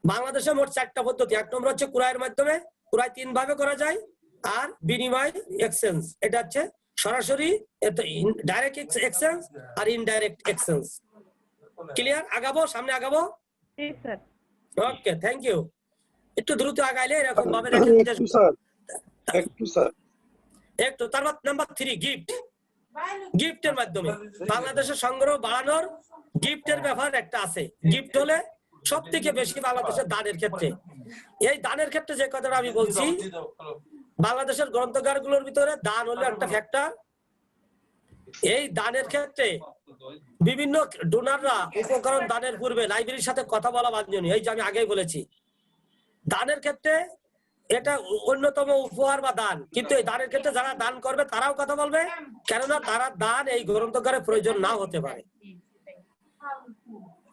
বাংলাদেশে মোট 4টা পদ্ধতি। 1 নম্বর হচ্ছে কুরাইয়ের মাধ্যমে, কুরাই 3 ভাবে করা যায়। আর বিনিময় এক্সচেঞ্জ, এটা হচ্ছে সরাসরি ডাইরেক্ট এক্সচেঞ্জ আর ইনডাইরেক্ট এক্সচেঞ্জ। ক্লিয়ার? আগাবো, সামনে আগাবো। ওকে, থ্যাংক ইউ। একটু দ্রুত আগাইলে এরকম ভাবে দেখেন। একটু তারপর নাম্বার 3, গিফট। গিফটের মাধ্যমে বাংলাদেশের সংগ্রহ বাড়ানোর গিফটের ব্যাপার একটা আছে। গিফট হলে সব থেকে বেশি বাংলাদেশের দানের ক্ষেত্রে। এই দানের ক্ষেত্রে যে কথাটা আমি বলছি, বাংলাদেশের গ্রন্থাগারগুলোর ভিতরে দান হলো একটা ফ্যাক্টর। এই দানের ক্ষেত্রে বিভিন্ন ডোনাররা উপকরণ দানের পূর্বে লাইব্রেরির সাথে কথা বলা বাঞ্ছনীয়। এই যে আমি আগেই বলেছি, দানের ক্ষেত্রে এটা অন্যতম উপহার বা দান, কিন্তু এই দানের ক্ষেত্রে যারা দান করবে তারাও কথা বলবে, কেননা তারা দান এই গ্রন্থাগারের প্রয়োজন নাও হতে পারে।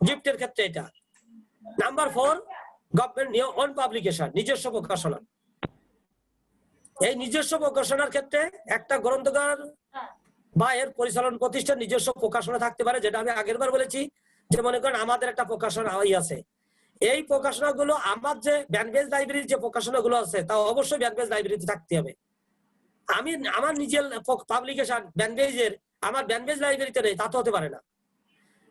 গিফটের ক্ষেত্রে এটা। নাম্বার 4, গভর্নমেন্ট ওন পাবলিকেশন, নিজস্ব প্রকাশনা। এই নিজস্ব প্রকাশনার ক্ষেত্রে একটা গ্রন্থাগার বা এর পরিচালন প্রতিষ্ঠান নিজস্ব প্রকাশনা থাকতে পারে, যেটা আমি আগের বার বলেছি। যে মনে করেন আমাদের একটা প্রকাশনা আছে, এই প্রকাশনাগুলো আমার যে ব্যানবেজ লাইব্রেরির যে প্রকাশনাগুলো আছে তা অবশ্যই ব্যানবেজ লাইব্রেরিতে থাকতে হবে। আমি আমার নিজের পাবলিকেশন ব্যানবেজের আমার ব্যানবেজ লাইব্রেরিতে নেই, তা তো হতে পারে না।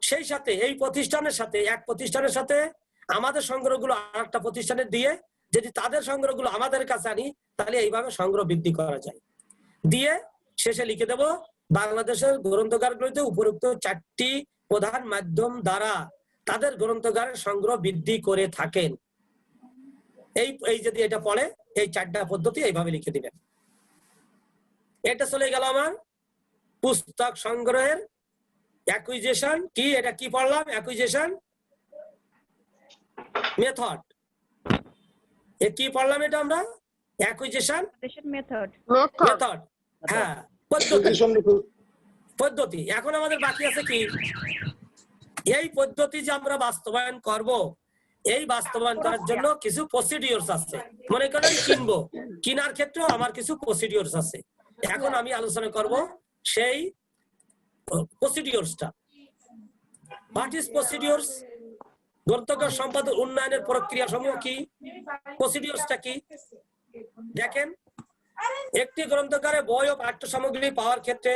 সেই সাথে এই প্রতিষ্ঠানের সাথে, এক প্রতিষ্ঠানের সাথে আমাদের সংগ্রহগুলো আরেকটা প্রতিষ্ঠানের দিয়ে যদি তাদের সংগ্রহগুলো আমাদের কাছে আনি, তাহলে এইভাবে সংগ্রহ বৃদ্ধি করা যায়। দিয়ে শেষে লিখে দেব, বাংলাদেশের গ্রন্থাগারগুলিতে উপরোক্ত 4টি প্রধান মাধ্যম দ্বারা তাদের গ্রন্থাগারের সংগ্রহ বৃদ্ধি করে থাকেন। এই যদি এটা পড়ে, এই 4টা পদ্ধতি এইভাবে লিখে দিবেন। এটা চলে গেল আমার পুস্তক সংগ্রহের অ্যাকুইজিশন কি, এটা কি পড়লাম? Acquisition method. এ কি পড়লাম এটা আমরা? Acquisition method. মেথড, হ্যাঁ, পদ্ধতি। পদ্ধতি। এখন আমাদের বাকি আছে কি, এই পদ্ধতি যে আমরা বাস্তবায়ন করব, এই বাস্তবায়ন করার জন্য কিছু প্রসিডিওরস আছে। মনে করেন কিনবো, কেনার ক্ষেত্রেও আমার কিছু প্রসিডিওরস আছে। এখন আমি আলোচনা করব সেই প্রসিডিওরসটা। What is প্রসিডিওরস? গ্রন্থকার সম্পাদক উন্নয়নের প্রক্রিয়া সমূহ কি, প্রসিডিওরসটা কি? দেখেন, একটি গ্রন্থকারে বই ও পাঠ্য সামগ্রী পাওয়ার ক্ষেত্রে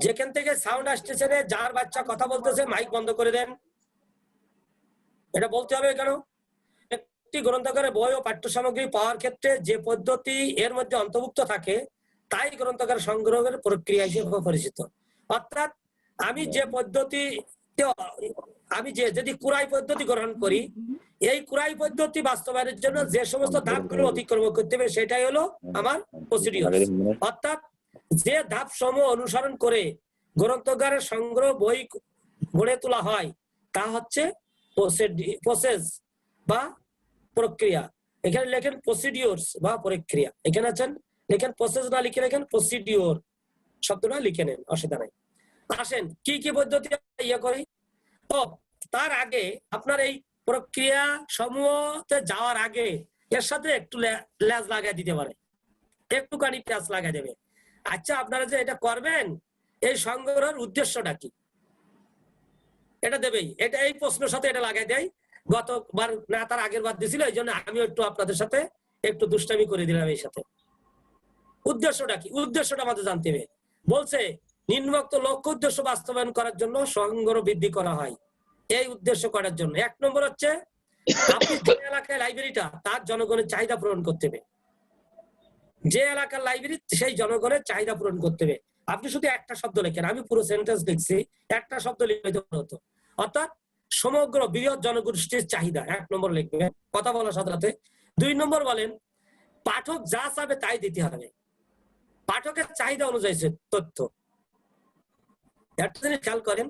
যেখান থেকে সাউন্ড আসতেছে, যার বাচ্চা কথা বলতেছে মাইক বন্ধ করে দেন, এটা বলতে হবে কেন? একটি গ্রন্থকারে বই ও পাঠ্য সামগ্রী পাওয়ার ক্ষেত্রে যে পদ্ধতি এর মধ্যে অন্তর্ভুক্ত থাকে তাই গ্রন্থকার সংগ্রহের প্রক্রিয়া হিসেবে পরিচিত। অর্থাৎ আমি যে পদ্ধতি, আমি যদি কুরাই পদ্ধতি গ্রহণ করি, এই কুরাই পদ্ধতি বাস্তবায়নের জন্য যে সমস্ত ধাপগুলো অতিক্রম করতে হবে সেটাই হলো আমার প্রসিডিওর। অর্থাৎ যে ধাপ সমূহ অনুসরণ করে গ্রন্থকারের সংগ্রহ বই গড়ে তোলা হয় তা হচ্ছে প্রসেস বা প্রক্রিয়া। এখানে লেখেন প্রসিডিওরস বা প্রক্রিয়া, এখানে আছেন লেখেন প্রসেস না লিখে লেখেন প্রসিডিওর শব্দটা লিখে নেন, অসুবিধা নাই। আসেন কি কি পদ্ধতি ইয়ে করি। তো তার আগে আপনার এই প্রক্রিয়া সমূহতে যাওয়ার আগে এর সাথে একটু লেজ লাগাই দিতে পারে, একটুখানি প্যাঁচ লাগাই দেবে। আচ্ছা, আপনারা যে এটা করবেন, এই সংগ্রহের উদ্দেশ্যটা কি, এটা দেবেই। এটা এই প্রশ্নের সাথে এটা লাগাই দেয়। গতবার না তার আগের বার দিছিল, এই জন্য আমি একটু আপনাদের সাথে একটু দুষ্টামি করে দিলাম। এই সাথে উদ্দেশ্যটা কি, উদ্দেশ্যটা আমাদের জানতে হবে। বলছে নিম্নোক্ত লক্ষ্য উদ্দেশ্য বাস্তবায়ন করার জন্য সংগ্রহ বৃদ্ধি করা হয়। এই উদ্দেশ্য করার জন্য এক নম্বর হচ্ছে আপনি যে এলাকায় লাইব্রেরিটা, তার জনগণের চাহিদা পূরণ করতে হবে। যে এলাকার লাইব্রেরি সেই জনগণের চাহিদা পূরণ করতে হবে। আপনি শুধু একটা শব্দ লেখেন, আমি পুরো সেন্টেন্স লিখছি, একটা শব্দ লিখতে হতো। অর্থাৎ সমগ্র বৃহৎ জনগোষ্ঠীর চাহিদা এক নম্বর লিখবেন, কথা বলার সাথে সাথে। 2 নম্বর বলেন পাঠক যা চাবে তাই দিতে হবে, পাঠকের চাহিদা অনুযায়ী তথ্য। একটা জিনিস খেয়াল করেন,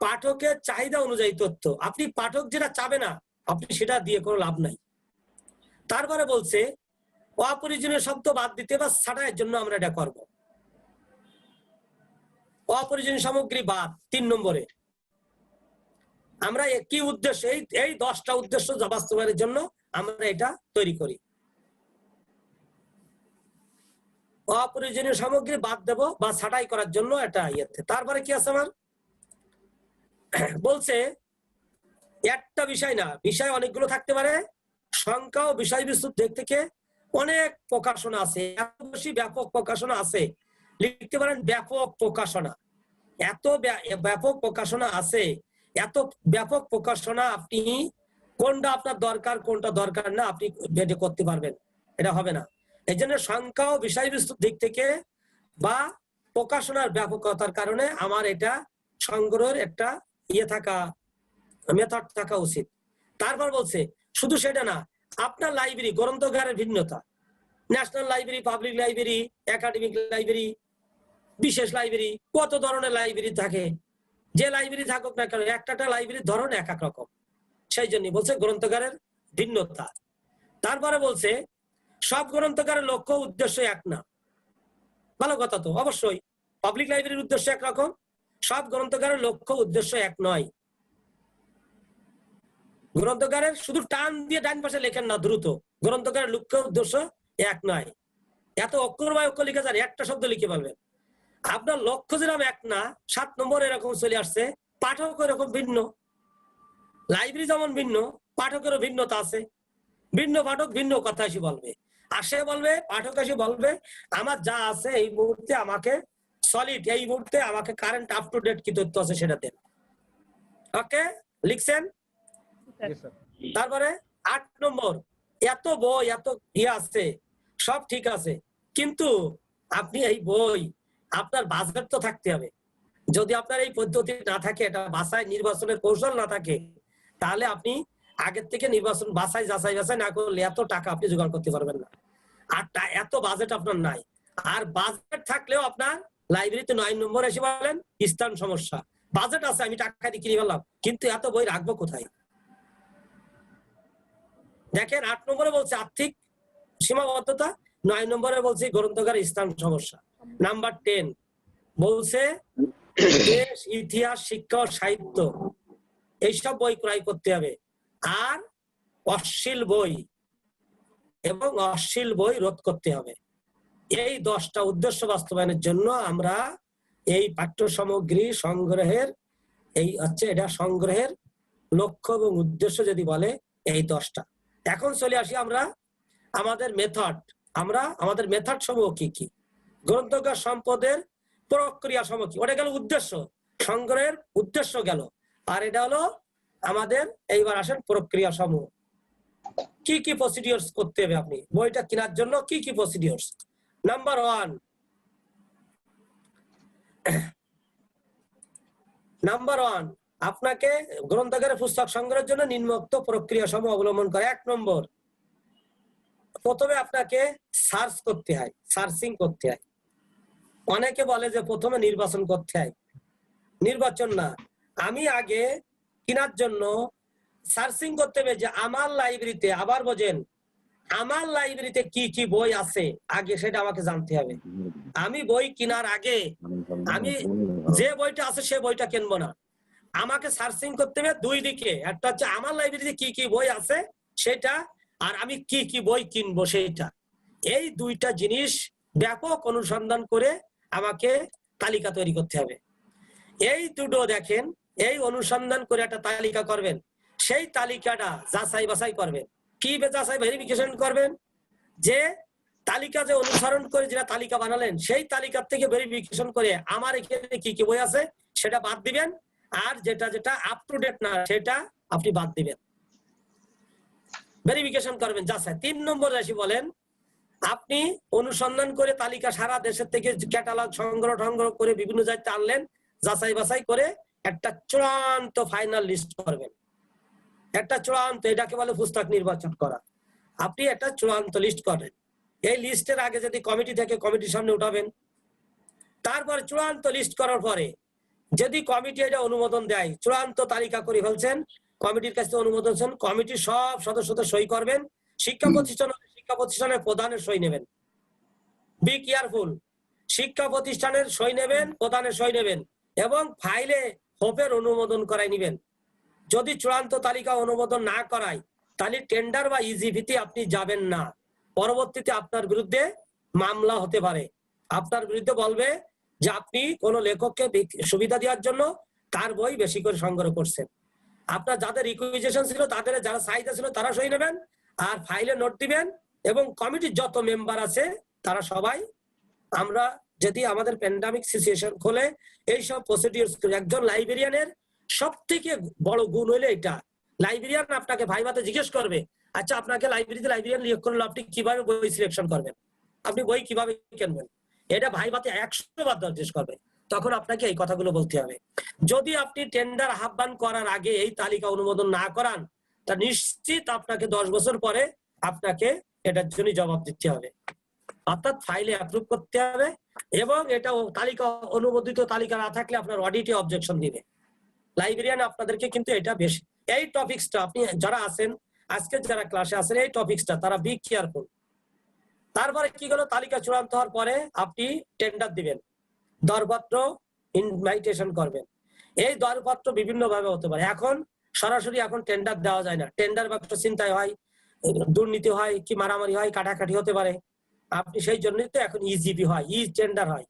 পাঠকের চাহিদা অনুযায়ী তথ্য। আপনি পাঠক যেটা চাবে না আপনি সেটা দিয়ে কোনো লাভ নাই। তারপরে বলছে অপ্রয়োজনীয় শব্দ বাদ দিতে বা ছাঁটাইয়ের জন্য আমরা এটা করব। অপ্রয়োজনীয় সামগ্রী বাদ 3 নম্বরে। আমরা কি উদ্দেশ্য, এই 10টা উদ্দেশ্য বাস্তবায়নের জন্য আমরা এটা তৈরি করি। অপ্রয়োজনীয় সামগ্রী বাদ দেব বা ছাঁটাই করার জন্য এটা ইয়েতে। তারপরে কি আছে আমার, বলছে একটা বিষয় না, বিষয় অনেকগুলো থাকতে পারে। সংখ্যা ও বিষয় বিস্তৃত দিক থেকে অনেক প্রকাশনা আছে, এত বেশি ব্যাপক প্রকাশনা আছে, লিখতে পারেন ব্যাপক প্রকাশনা। এত ব্যাপক প্রকাশনা আছে, এত ব্যাপক প্রকাশনা, আপনি কোনটা আপনার দরকার কোনটা দরকার না আপনি বেটে করতে পারবেন, এটা হবে না। এই জন্য সংখ্যা ও বিষয় বিস্তৃত দিক থেকে বা প্রকাশনার ব্যাপকতার কারণে আমার এটা সংগ্রহের একটা ইয়ে থাকা, মেথড থাকা উচিত। তারপর বলছে শুধু সেটা না, আপনার লাইব্রেরি গ্রন্থাগারের ভিন্নতা, national library, public library, academic library, বিশেষ লাইব্রেরি, কত ধরনের লাইব্রেরি থাকে। যে লাইব্রেরি থাকুক না কেন একটা লাইব্রেরির ধরন এক এক রকম, সেই জন্য বলছে গ্রন্থাগারের ভিন্নতা। তারপরে বলছে সব গ্রন্থাগারের লক্ষ্য উদ্দেশ্য এক না। ভালো কথা তো, অবশ্যই পাবলিক লাইব্রেরির উদ্দেশ্য একরকম, সব গ্রন্থাগারের লক্ষ্য উদ্দেশ্য এক নয়। গ্রন্থকারের শুধু টান দিয়ে ডান পাশে লেখেন না দ্রুত, গ্রন্থকারের লক্ষ্য উদ্দেশ্য এক নয়। এত অক্ষর বা অক্ষর লিখে যান, একটা শব্দ লিখে পারবেন। আপনার লক্ষ্য যেরকম এক না, 7 নম্বর এরকম চলে আসছে, পাঠক এরকম ভিন্ন। লাইব্রেরি যেমন ভিন্ন, পাঠকেরও ভিন্নতা আছে। ভিন্ন পাঠক ভিন্ন কথা এসে বলবে, আসে বলবে, পাঠক এসে বলবে আমার যা আছে এই মুহূর্তে আমাকে সলিড, এই মুহূর্তে আমাকে কারেন্ট আপ টু ডেট কি তথ্য আছে সেটা দেন। ওকে, লিখছেন? তারপরে 8 নম্বর, এত বই এত ইয়ে আছে, সব ঠিক আছে, কিন্তু আপনি এই বই আপনার বাজেট তো থাকতে হবে। যদি আপনার এই পদ্ধতি না থাকে, এটা বাছাই নির্বাচনের কৌশল না থাকে, তাহলে আপনি আগের থেকে নির্বাচন বাছাই যাচাই না করলে এত টাকা আপনি জোগাড় করতে পারবেন না। আর এত বাজেট আপনার নাই। আর বাজেট থাকলেও আপনার লাইব্রেরিতে 9 নম্বর এসে বলেন স্থান সমস্যা, বাজেট আছে আমি টাকা দিয়ে কিনে ফেললাম, কিন্তু এত বই রাখবো কোথায়? দেখেন 8 নম্বরে বলছে আর্থিক সীমাবদ্ধতা, 9 নম্বরে বলছে গ্রন্থাগারের স্থান সমস্যা। নাম্বার 10 বলছে দেশ, ইতিহাস, শিক্ষা ও সাহিত্য এইসব বই ক্রয় করতে হবে। আর অশ্লীল বই এবং অশ্লীল বই রোধ করতে হবে। এই 10টা উদ্দেশ্য বাস্তবায়নের জন্য আমরা এই পাঠ্য সামগ্রী সংগ্রহের এটা সংগ্রহের লক্ষ্য এবং উদ্দেশ্য যদি বলে এই 10টা। এখন চলে আসি আমরা আমাদের মেথড। আমাদের মেথড সমূহ কি কি? গ্রন্থাগার সম্পদের প্রক্রিয়া সমূহ কি? ওটা গেল উদ্দেশ্য, সংগ্রহের উদ্দেশ্য গেল। আর এটা হলো আমাদের, এইবার আসেন প্রক্রিয়া সমূহ। কি কি প্রসিডিওর্স করতে হবে আপনি বইটা কেনার জন্য, কি কি প্রসিডিওর্স? নাম্বার 1 আপনাকে গ্রন্থাগারে পুস্তক সংগ্রহের জন্য নিম্নোক্ত প্রক্রিয়া সমূহ অবলম্বন করে। 1 নম্বর, প্রথমে আপনাকে সার্চ করতে হয়, সার্চিং করতে হয়। অনেকে বলে যে প্রথমে নির্বাচন করতে হয়। নির্বাচন না, আমি আগে কেনার জন্য সার্চিং করতে হবে যে আমার লাইব্রেরিতে, আবার বোঝেন, আমার লাইব্রেরিতে কি কি বই আছে আগে সেটা আমাকে জানতে হবে। আমি বই কেনার আগে আমি যে বইটা আছে সে বইটা কিনবো না, আমাকে সার্চিং করতে হবে 2 দিকে। একটা হচ্ছে আমার লাইব্রেরিতে কি কি বই আছে সেটা, আর আমি কি কি বই কিনবো সেইটা। এই 2টা জিনিস ব্যাপক অনুসন্ধান করে আমাকে তালিকা তৈরি করতে হবে। এই দুটো দেখেন, এই অনুসন্ধান করে একটা তালিকা করবেন। সেই তালিকাটা যাচাই বাছাই করবেন। কি যাচাই ভেরিফিকেশন করবেন? যে তালিকা যে অনুসরণ করে যেটা তালিকা বানালেন সেই তালিকা থেকে ভেরিফিকেশন করে আমার এখানে কি কি বই আছে সেটা বাদ দিবেন, আর যেটা যেটা আপ টু ডেট না সেটা আপনি বাদ দিবেন। ভেরিফিকেশন করবেন, যাচাই। 3 নম্বর রাশি বলেন, আপনি অনুসন্ধান করে তালিকা সারা দেশের থেকে ক্যাটালগ সংগ্রহ করে বিভিন্ন জায়গায় আনলেন, যাচাই বাছাই করে একটা চূড়ান্ত ফাইনাল লিস্ট করবেন। একটা চূড়ান্ত, এটাকে বলে পুস্তক নির্বাচন করা। আপনি একটা চূড়ান্ত লিস্ট করেন। এই লিস্টের আগে যদি কমিটি থেকে কমিটির সামনে উঠাবেন। তারপর চূড়ান্ত লিস্ট করার পরে যদি কমিটি এটা অনুমোদন দেয়, চূড়ান্ত তালিকা করে ফেলছেন, কমিটির কাছে অনুমোদন, কমিটির সব সদস্যদের সই করবেন। শিক্ষা প্রতিষ্ঠানের প্রধানের সই নেবেন। বি কেয়ারফুল, শিক্ষা প্রতিষ্ঠানের সই নেবেন, প্রধানের সই নেবেন এবং ফাইলে হোপের অনুমোদন করাই নেবেন। যদি চূড়ান্ত তালিকা অনুমোদন না করায় তাহলে টেন্ডার বা ইজিপিতে আপনি যাবেন না। পরবর্তীতে আপনার বিরুদ্ধে মামলা হতে পারে। আপনার বিরুদ্ধে বলবে যে আপনি কোন লেখককে সুবিধা দেওয়ার জন্য তার বই বেশি করে সংগ্রহ করছেন। আপনার যাদের রিকুইজিশন ছিল, তাদের যারা চাহিদা ছিল তারা সই নেবেন আর ফাইলে নোট দিবেন, এবং কমিটির যত মেম্বার আছে তারা সবাই, আমরা যদি আমাদের প্যান্ডামিক সিচুয়েশন খোলে এইসব প্রসিডিউরস, একজন লাইব্রেরিয়ানের সব থেকে বড় গুণ হইলে এটা, লাইব্রেরিয়ান আপনাকে ভাইভাতে জিজ্ঞেস করবে, আচ্ছা আপনাকে লাইব্রেরিতে লাইব্রেরিয়ান নিয়োগ করলে আপনি কিভাবে বই সিলেকশন করবেন, আপনি বই কিভাবে কিনবেন, এটা ভাইভাতে 100 বার জিজ্ঞেস করবে। তখন আপনাকে এই কথাগুলো বলতে হবে। যদি আপনি টেন্ডার আহ্বান করার আগে এই তালিকা অনুমোদন না করান, তা নিশ্চিত আপনাকে 10 বছর পরে আপনাকে এটার জন্য জবাব দিতে হবে। অর্থাৎ ফাইলে অ্যাপ্রুভ করতে হবে, এবং এটা তালিকা অনুমোদিত তালিকা না থাকলে আপনার অডিটে অবজেকশন দিবে লাইব্রেরিয়ান আপনাদেরকে। কিন্তু এটা বেশি, এই টপিকসটা আপনি যারা আছেন আজকে যারা ক্লাসে আছেন, এই টপিকসটা তারা বি কেয়ারফুল। তারপরে কি হলো, তালিকা চূড়ান্ত হওয়ার পরে আপনি টেন্ডার দিবেন, দরপত্র ইনভাইটেশন করবেন। এই দরপত্র বিভিন্ন ভাবে হতে পারে। এখন সরাসরি এখন টেন্ডার দেওয়া যায় না, টেন্ডার বাক্স চিন্তায় হয়, দুর্নীতি হয়, কি মারামারি হয়, কাটাকাটি হতে পারে। আপনি সেই জন্যই তো এখন ইজিপি হয়, ই টেন্ডার হয়,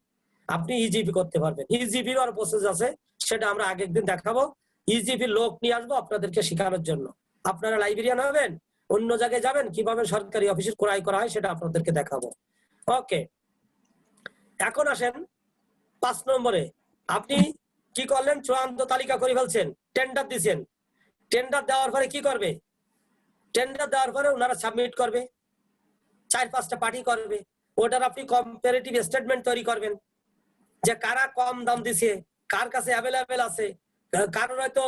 আপনি ইজিপি করতে পারবেন। ইজিপি আর প্রসেস আছে, সেটা আমরা আগের দিন দেখাবো। ইজিপি লোক নিয়ে আসবো আপনাদেরকে শেখানোর জন্য। আপনারা লাইব্রেরিয়ান হবেন, অন্য জায়গায় যাবেন, কিভাবে সরকারি অফিসে ক্রয় করা হয় সেটা আপনাদেরকে দেখাবো। ওকে, এখন আসেন 5 নম্বরে। আপনি কি করলেন, চূড়ান্ত তালিকা করে ফেলছেন, টেন্ডার দিচ্ছেন। টেন্ডার দেওয়ার পরে কি করবে, টেন্ডার দেওয়ার পরে ওনারা সাবমিট করবে, 4-5টা পার্টি করবে। ওটার আপনি কম্পারেটিভ স্টেটমেন্ট তৈরি করবেন, যে কারা কম দাম দিছে, কার কাছে অ্যাভেলেবেল আছে, কারণ হয়তো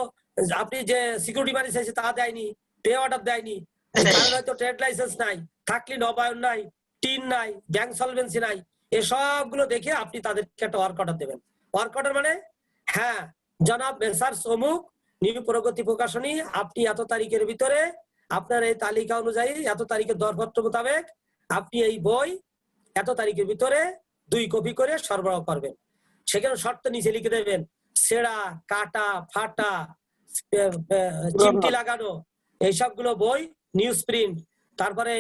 আপনি যে সিকিউরিটি মানি চাইছে তা দেয়নি, পে অর্ডার দেয়নি, কারণ হয়তো ট্রেড লাইসেন্স নাই, থাকলে নবায়ন নাই, টিন নাই, ব্যাংক সলভেন্সি নাই। এসবগুলো দেখে আপনি তাদেরকে একটা ওয়ার্ক অর্ডার দেবেন। ওয়ার্ক অর্ডার মানে হ্যাঁ জনাব মেসার্স অমুক নিউ প্রগতি প্রকাশনী, আপনি এত তারিখের ভিতরে আপনার এই তালিকা অনুযায়ী এত তারিখের দরপত্র মোতাবেক আপনি এই বই এত তারিখের ভিতরে 2 কপি করে সরবরাহ করবেন। সেখানে শর্ত নিচে লিখে দেবেন ছেঁড়া, কাটা, ফাটা, চিমটি লাগানো এইসবগুলো বই নিউজ প্রিন্ট, তারপরে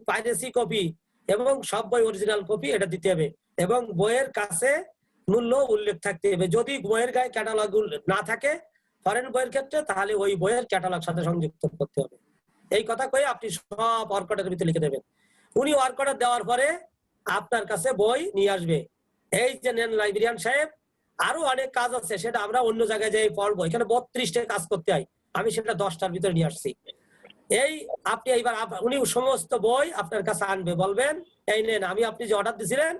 পাইরেসি কপি এবং সব বই অরিজিনাল কপি এটা দিতে হবে এবং বইয়ের কাছে মূল্য উল্লেখ থাকতে হবে। যদি বইয়ের গায়ে ক্যাটালগ না থাকে ফরেন বইয়ের ক্ষেত্রে তাহলে ওই বইয়ের ক্যাটালগ সাথে সংযুক্ত করতে হবে। এই কথা কয়ে আপনি সব ওয়ার্ক অর্ডারের ভিতরে লিখে দেবেন। উনি ওয়ার্ক অর্ডার দেওয়ার পরে আপনার কাছে বই নিয়ে আসবে। এই যে নেন লাইব্রেরিয়ান সাহেব আরো অনেক কাজ আছে সেটা আমরা অন্য জায়গায় যাই পড়বো, এখানে 32টা কাজ করতে হয়, আমি সেটা 10টার ভিতরে নিয়ে আসছি। এই আপনি এইবার উনি সমস্ত বই আপনার কাছে আনবে, বলবেন এই নেন আমি আপনি যে অর্ডার দিয়েছিলেন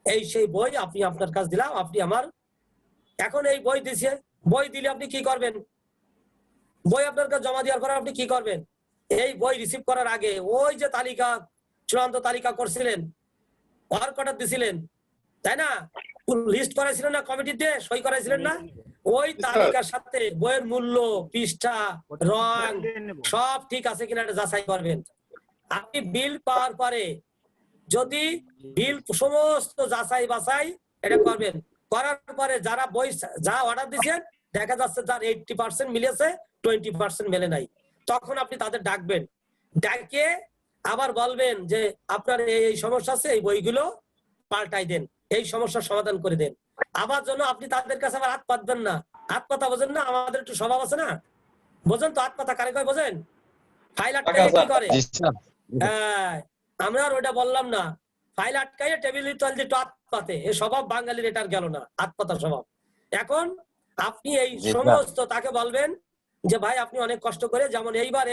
এই সেই বই আপনি আপনার কাছে দিলাম, আপনি আমার এখন এই বই দিছে। বই দিলে আপনি কি করবেন? বই আপনার কাছে জমা দেওয়ার পরে আপনি কি করবেন? এই বই রিসিভ করার আগে ওই যে তালিকা চূড়ান্ত তালিকা করছিলেন, ওয়ার্ক অর্ডার দিছিলেন তাই না, লিস্ট করাইছিলেন না, কমিটিতে সই করাইছিলেন না, ওই তালিকার সাথে বইয়ের মূল্য, পৃষ্ঠা, রং সব ঠিক আছে কিনা এটা যাচাই করবেন। আপনি বিল পাওয়ার পরে যদি বিল সমস্ত যাচাই বাছাই এটা করবেন, করার পরে যারা বই যা অর্ডার দিয়েছেন দেখা যাচ্ছে তার 80% মিলেছে, 20% মেলে নাই, তখন আপনি তাদের ডাকবেন, ডাকে আবার বলবেন যে আপনার এই সমস্যা আছে এই বইগুলো পাল্টাই দেন, এই সমস্যার সমাধান করে দেন। আবার জন্য আপনি তাদের কাছে আবার হাত পাতবেন না। হাত পাতা বোঝেন না, আমাদের একটু স্বভাব আছে না, বোঝেন তো হাত পাতা কারে কয় বোঝেন? ফাইল আটকাইয়ে কি করে? হ্যাঁ আমরা আর ওইটা বললাম না, ফাইল আটকাইয়ে টেবিলের তল দিয়ে হাত পাতে, এই স্বভাব বাঙালির এটার গেল না, হাত পাতার স্বভাব। এখন আপনি এই সমস্ত তাকে বলবেন যে ভাই আপনি অনেক কষ্ট করে, যেমন এইবার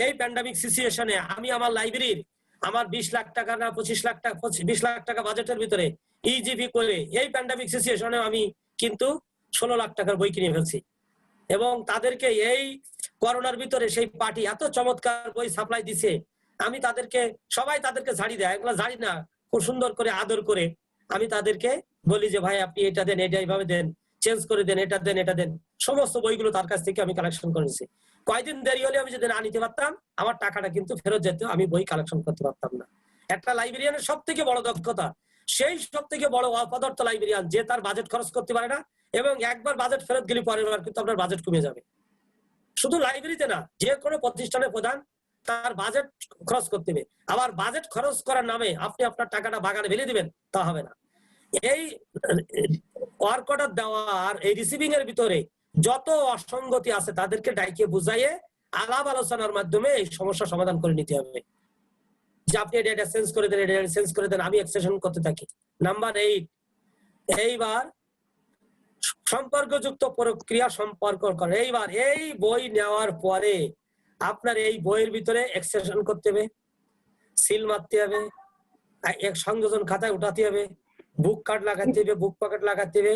এই প্যান্ডামিক সিচুয়েশনে আমি আমার লাইব্রেরির আমার 20 লাখ টাকা না 25 লাখ টাকা 20 লাখ টাকা বাজেটের ভিতরে ইজিবি করে এই প্যান্ডামিক সিচুয়েশনে আমি কিন্তু 16 লাখ টাকার বই কিনে ফেলছি এবং তাদেরকে এই করোনার ভিতরে সেই পার্টি এত চমৎকার বই সাপ্লাই দিছে, আমি তাদেরকে সবাই তাদেরকে ঝাড়ি দেয়, এগুলো ঝাড়ি না, খুব সুন্দর করে আদর করে আমি তাদেরকে বলি যে ভাই আপনি এটা দেন, এটা এইভাবে দেন, চেঞ্জ করে দেন, এটা দেন, এটা দেন। সমস্ত বইগুলো তার কাছ থেকে আমি কালেকশন করেছি। কয়দিন দেরি হলে আমি যদি না নিতে পারতাম আমার টাকাটা কিন্তু ফেরত যেত, আমি বই কালেকশন করতে পারতাম না। একটা লাইব্রেরিয়ানের সব থেকে বড় দক্ষতা সেই সব থেকে বড় অপদার্থ লাইব্রেরিয়ান যে তার বাজেট খরচ করতে পারে না এবং একবার বাজেট ফেরত গেলে পরের বার কিন্তু আপনার বাজেট কমে যাবে। শুধু লাইব্রেরিতে না, যে কোনো প্রতিষ্ঠানের প্রধান তার বাজেট খরচ করতে হবে। আবার বাজেট খরচ করার নামে আপনি আপনার টাকাটা বাগানে ফেলে দিবেন, তা হবে না। এই ওয়ার্ক অর্ডার দেওয়ার এই রিসিভিং এর ভিতরে যত অসঙ্গতি আছে তাদেরকে ডাইকে বুঝাইয়ে আলাপ আলোচনার মাধ্যমে এই সমস্যা সমাধান করে নিতে হবে। যে আপনি এটা চেঞ্জ করে দেন, এটা চেঞ্জ করে দেন, আমি এক্সটেনশন করতে থাকি। নাম্বার 8, এইবার সম্পর্কযুক্ত প্রক্রিয়া সম্পর্ক করে। এইবার এই বই নেওয়ার পরে আপনার এই বইয়ের ভিতরে এক্সটেনশন করতে হবে, সিল মারতে হবে, এক সংযোজন খাতায় উঠাতে হবে, বুক কার্ড লাগাতে হবে, বুক পকেট লাগাতে হবে,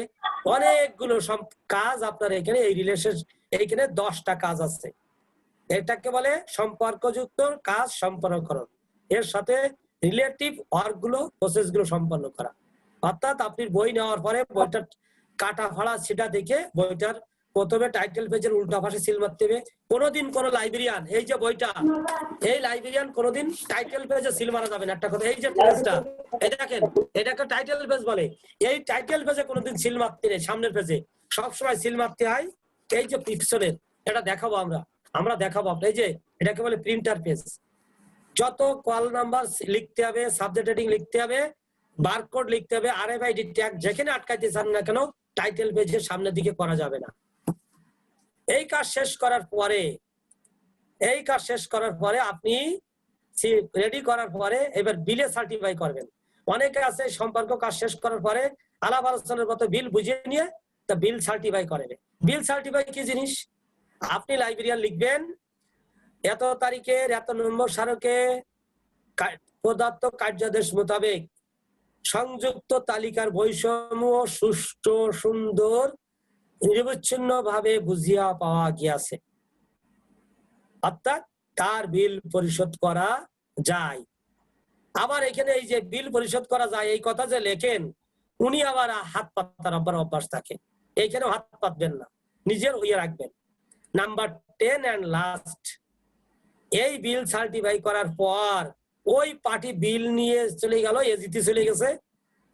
অনেকগুলো কাজ আপনার এখানে এই রিলেশন এইখানে 10টা কাজ আছে। এটাকে বলে সম্পর্কযুক্ত কাজ সম্পন্নকরণ, এর সাথে রিলেটিভ ওয়ার্ক গুলো প্রসেস গুলো সম্পন্ন করা। অর্থাৎ আপনি বই নেওয়ার পরে বইটার কাটা ফাড়া সেটা দেখে বইটার প্রথমে টাইটেল পেজের উল্টা পাশে সিল মারতে হবে। কোনোদিন কোন লাইব্রেরিয়ান এই যে বইটা এই লাইব্রেরিয়ান কোনোদিন টাইটেল পেজে সিল মারা যাবে না। একটা কথা, এই যে পেজটা এই দেখেন এটাকে টাইটেল পেজ বলে, এই টাইটেল পেজে কোনোদিন সিল মারতে নেই, সামনের পেজে সবসময় সিল মারতে হয় এই যে পিছনের। এটা দেখাবো আমরা দেখাবো আপনার, এই যে এটাকে বলে প্রিন্টার পেজ। যত কল নাম্বার লিখতে হবে, সাবজেক্ট হেডিং লিখতে হবে, বারকোড লিখতে হবে, আরএফআইডি ট্যাগ যেখানে আটকাইতে চান না কেন টাইটেল পেজের সামনের দিকে করা যাবে না। এই কাজ শেষ করার পরে আপনি রেডি করার পরে এবার বিলে সার্টিফাই করবেন। অনেকে আছে সম্পর্ক কাজ শেষ করার পরে আলাপ আলোচনার মতো বিল বুঝিয়ে নিয়ে তা বিল সার্টিফাই করবে। বিল সার্টিফাই কি জিনিস? আপনি লাইব্রেরিয়ান লিখবেন এত তারিখের এত নম্বর স্মারকে প্রদত্ত কার্যাদেশ মোতাবেক সংযুক্ত তালিকার বৈষম্য সুষ্ঠু সুন্দর নিরবচ্ছিন্ন ভাবে বুঝিয়া পাওয়া গিয়াছে, অর্থাৎ তার বিল পরিশোধ করা যায়। আবার এখানে এই যে বিল পরিশোধ করা যায় এই কথা যে লেখেন, উনি আবার হাত পাতার আবার অভ্যাস থাকে, এইখানেও হাত পাতবেন না, নিজের ইয়ে রাখবেন। নাম্বার 10 এন্ড লাস্ট, এই বিল সার্টিফাই করার পর ওই পার্টি বিল নিয়ে চলে গেল, এজিতে চলে গেছে,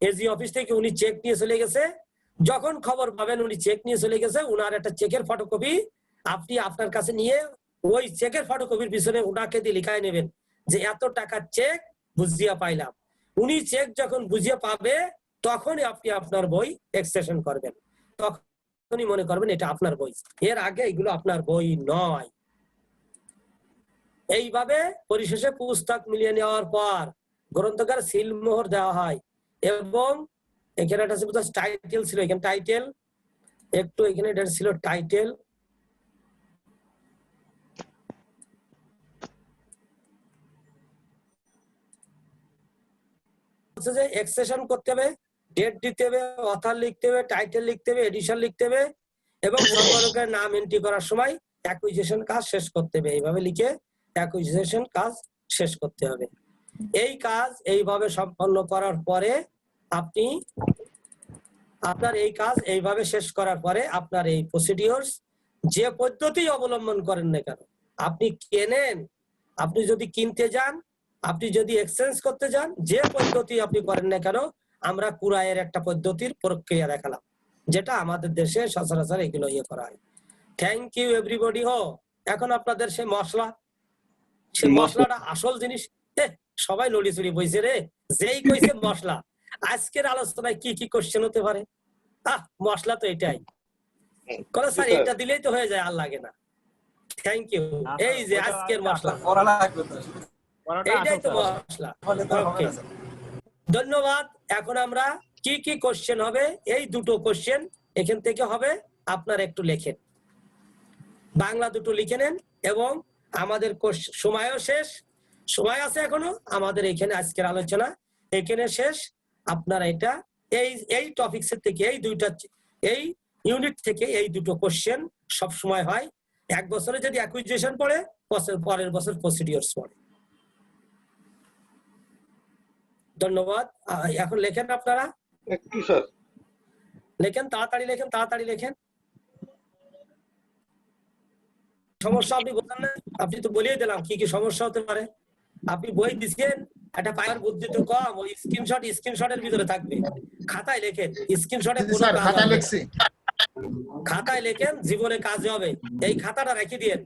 এজি অফিস থেকে উনি চেক নিয়ে চলে গেছে। যখন খবর পাবেন উনি চেক নিয়ে চলে গেছে, উনার একটা চেকের ফটোকপি আপনি আপনার কাছে নিয়ে ওই চেকের ফটোকপির পিছনে উনাকে দিয়ে লিখায় নেবেন যে এত টাকার চেক বুঝিয়া পাইলাম। উনি চেক যখন বুঝিয়ে পাবে তখনই আপনি আপনার বই এক্সটেনশন করবেন, তখনই মনে করবেন এটা আপনার বই, এর আগে এগুলো আপনার বই নয়। এইভাবে পরিশেষে পুস্তক মিলিয়ে নেওয়ার পর গ্রন্থকার সিলমোহর দেওয়া হয় এবং এখানে একটা টাইটেল ছিল, এখানে টাইটেল একটু এখানে এটা ছিল টাইটেল, যে এক্সটেনশন করতে হবে, ডেট দিতে হবে, অথর লিখতে হবে, টাইটেল লিখতে হবে, এডিশন লিখতে হবে এবং সম্পাদকের নাম এন্ট্রি করার সময় অ্যাকুইজিশন কাজ শেষ করতে হবে। এইভাবে লিখে অ্যাকুইজিশন কাজ শেষ করতে হবে। এই কাজ এইভাবে সম্পন্ন করার পরে আপনি আপনার এই কাজ এইভাবে শেষ করার পরে আপনার এই প্রসিডিওরস যে পদ্ধতি অবলম্বন করেন না কেন, আপনি কেনেন, আপনি যদি কিনতে যান, আপনি যদি এক্সচেঞ্জ করতে যান, যে পদ্ধতি আপনি করেন না কেন, আমরা কুরাইয়ের একটা পদ্ধতির প্রক্রিয়া দেখালাম যেটা আমাদের দেশে সচরাচর এগুলো ইয়ে করা হয়। Thank you everybody. এখন আপনাদের সেই মশলা, সেই মশলাটা আসল জিনিস, সবাই লড়ি চড়ি বইছে রে, যেই কইছে মশলা। আজকের আলোচনায় কি কি কোশ্চেন হতে পারে? মশলা তো এটাই করে স্যার, এটা দিলেই তো হয়ে যায়, আর লাগে না। Thank you. এই যে আজকের মশলা, এইটাই তো মশলা। ওকে, ধন্যবাদ। এখন আমরা কি কি কোশ্চেন হবে, এই দুটো কোশ্চেন এখান থেকে হবে, আপনারা একটু লেখেন, বাংলা দুটো লিখে নেন এবং আমাদের সময়ও শেষ, সময় আছে এখনো আমাদের এখানে, আজকের আলোচনা এখানে শেষ। আপনারা এটা এই টপিকসের থেকে এই ইউনিট থেকে এই দুটো কোশ্চেন সব সময় হয়। এক বছরে যদি অ্যাকুইজিশন পড়ে, পরের বছর প্রসিডিওরস পড়ে। ধন্যবাদ। এখন লেখেন আপনারা, একটু স্যার লেখেন, তাড়াতাড়ি লেখেন, তাড়াতাড়ি লেখেন। সমস্যা আপনি বলেন না, আপনি তো বলিয়ে দিলাম কি কি সমস্যা হতে পারে। আপনি বই দিচ্ছেন, একটা পায়ের বুদ্ধি তো কম, ওই স্ক্রিনশটের ভিতরে থাকবে, খাতায় লেখেন, স্ক্রিনশটে কোনো কাজ হবে না। খাতায় লেখেন, জীবনে কাজ হবে, এই খাতাটা রেখে দিয়েন।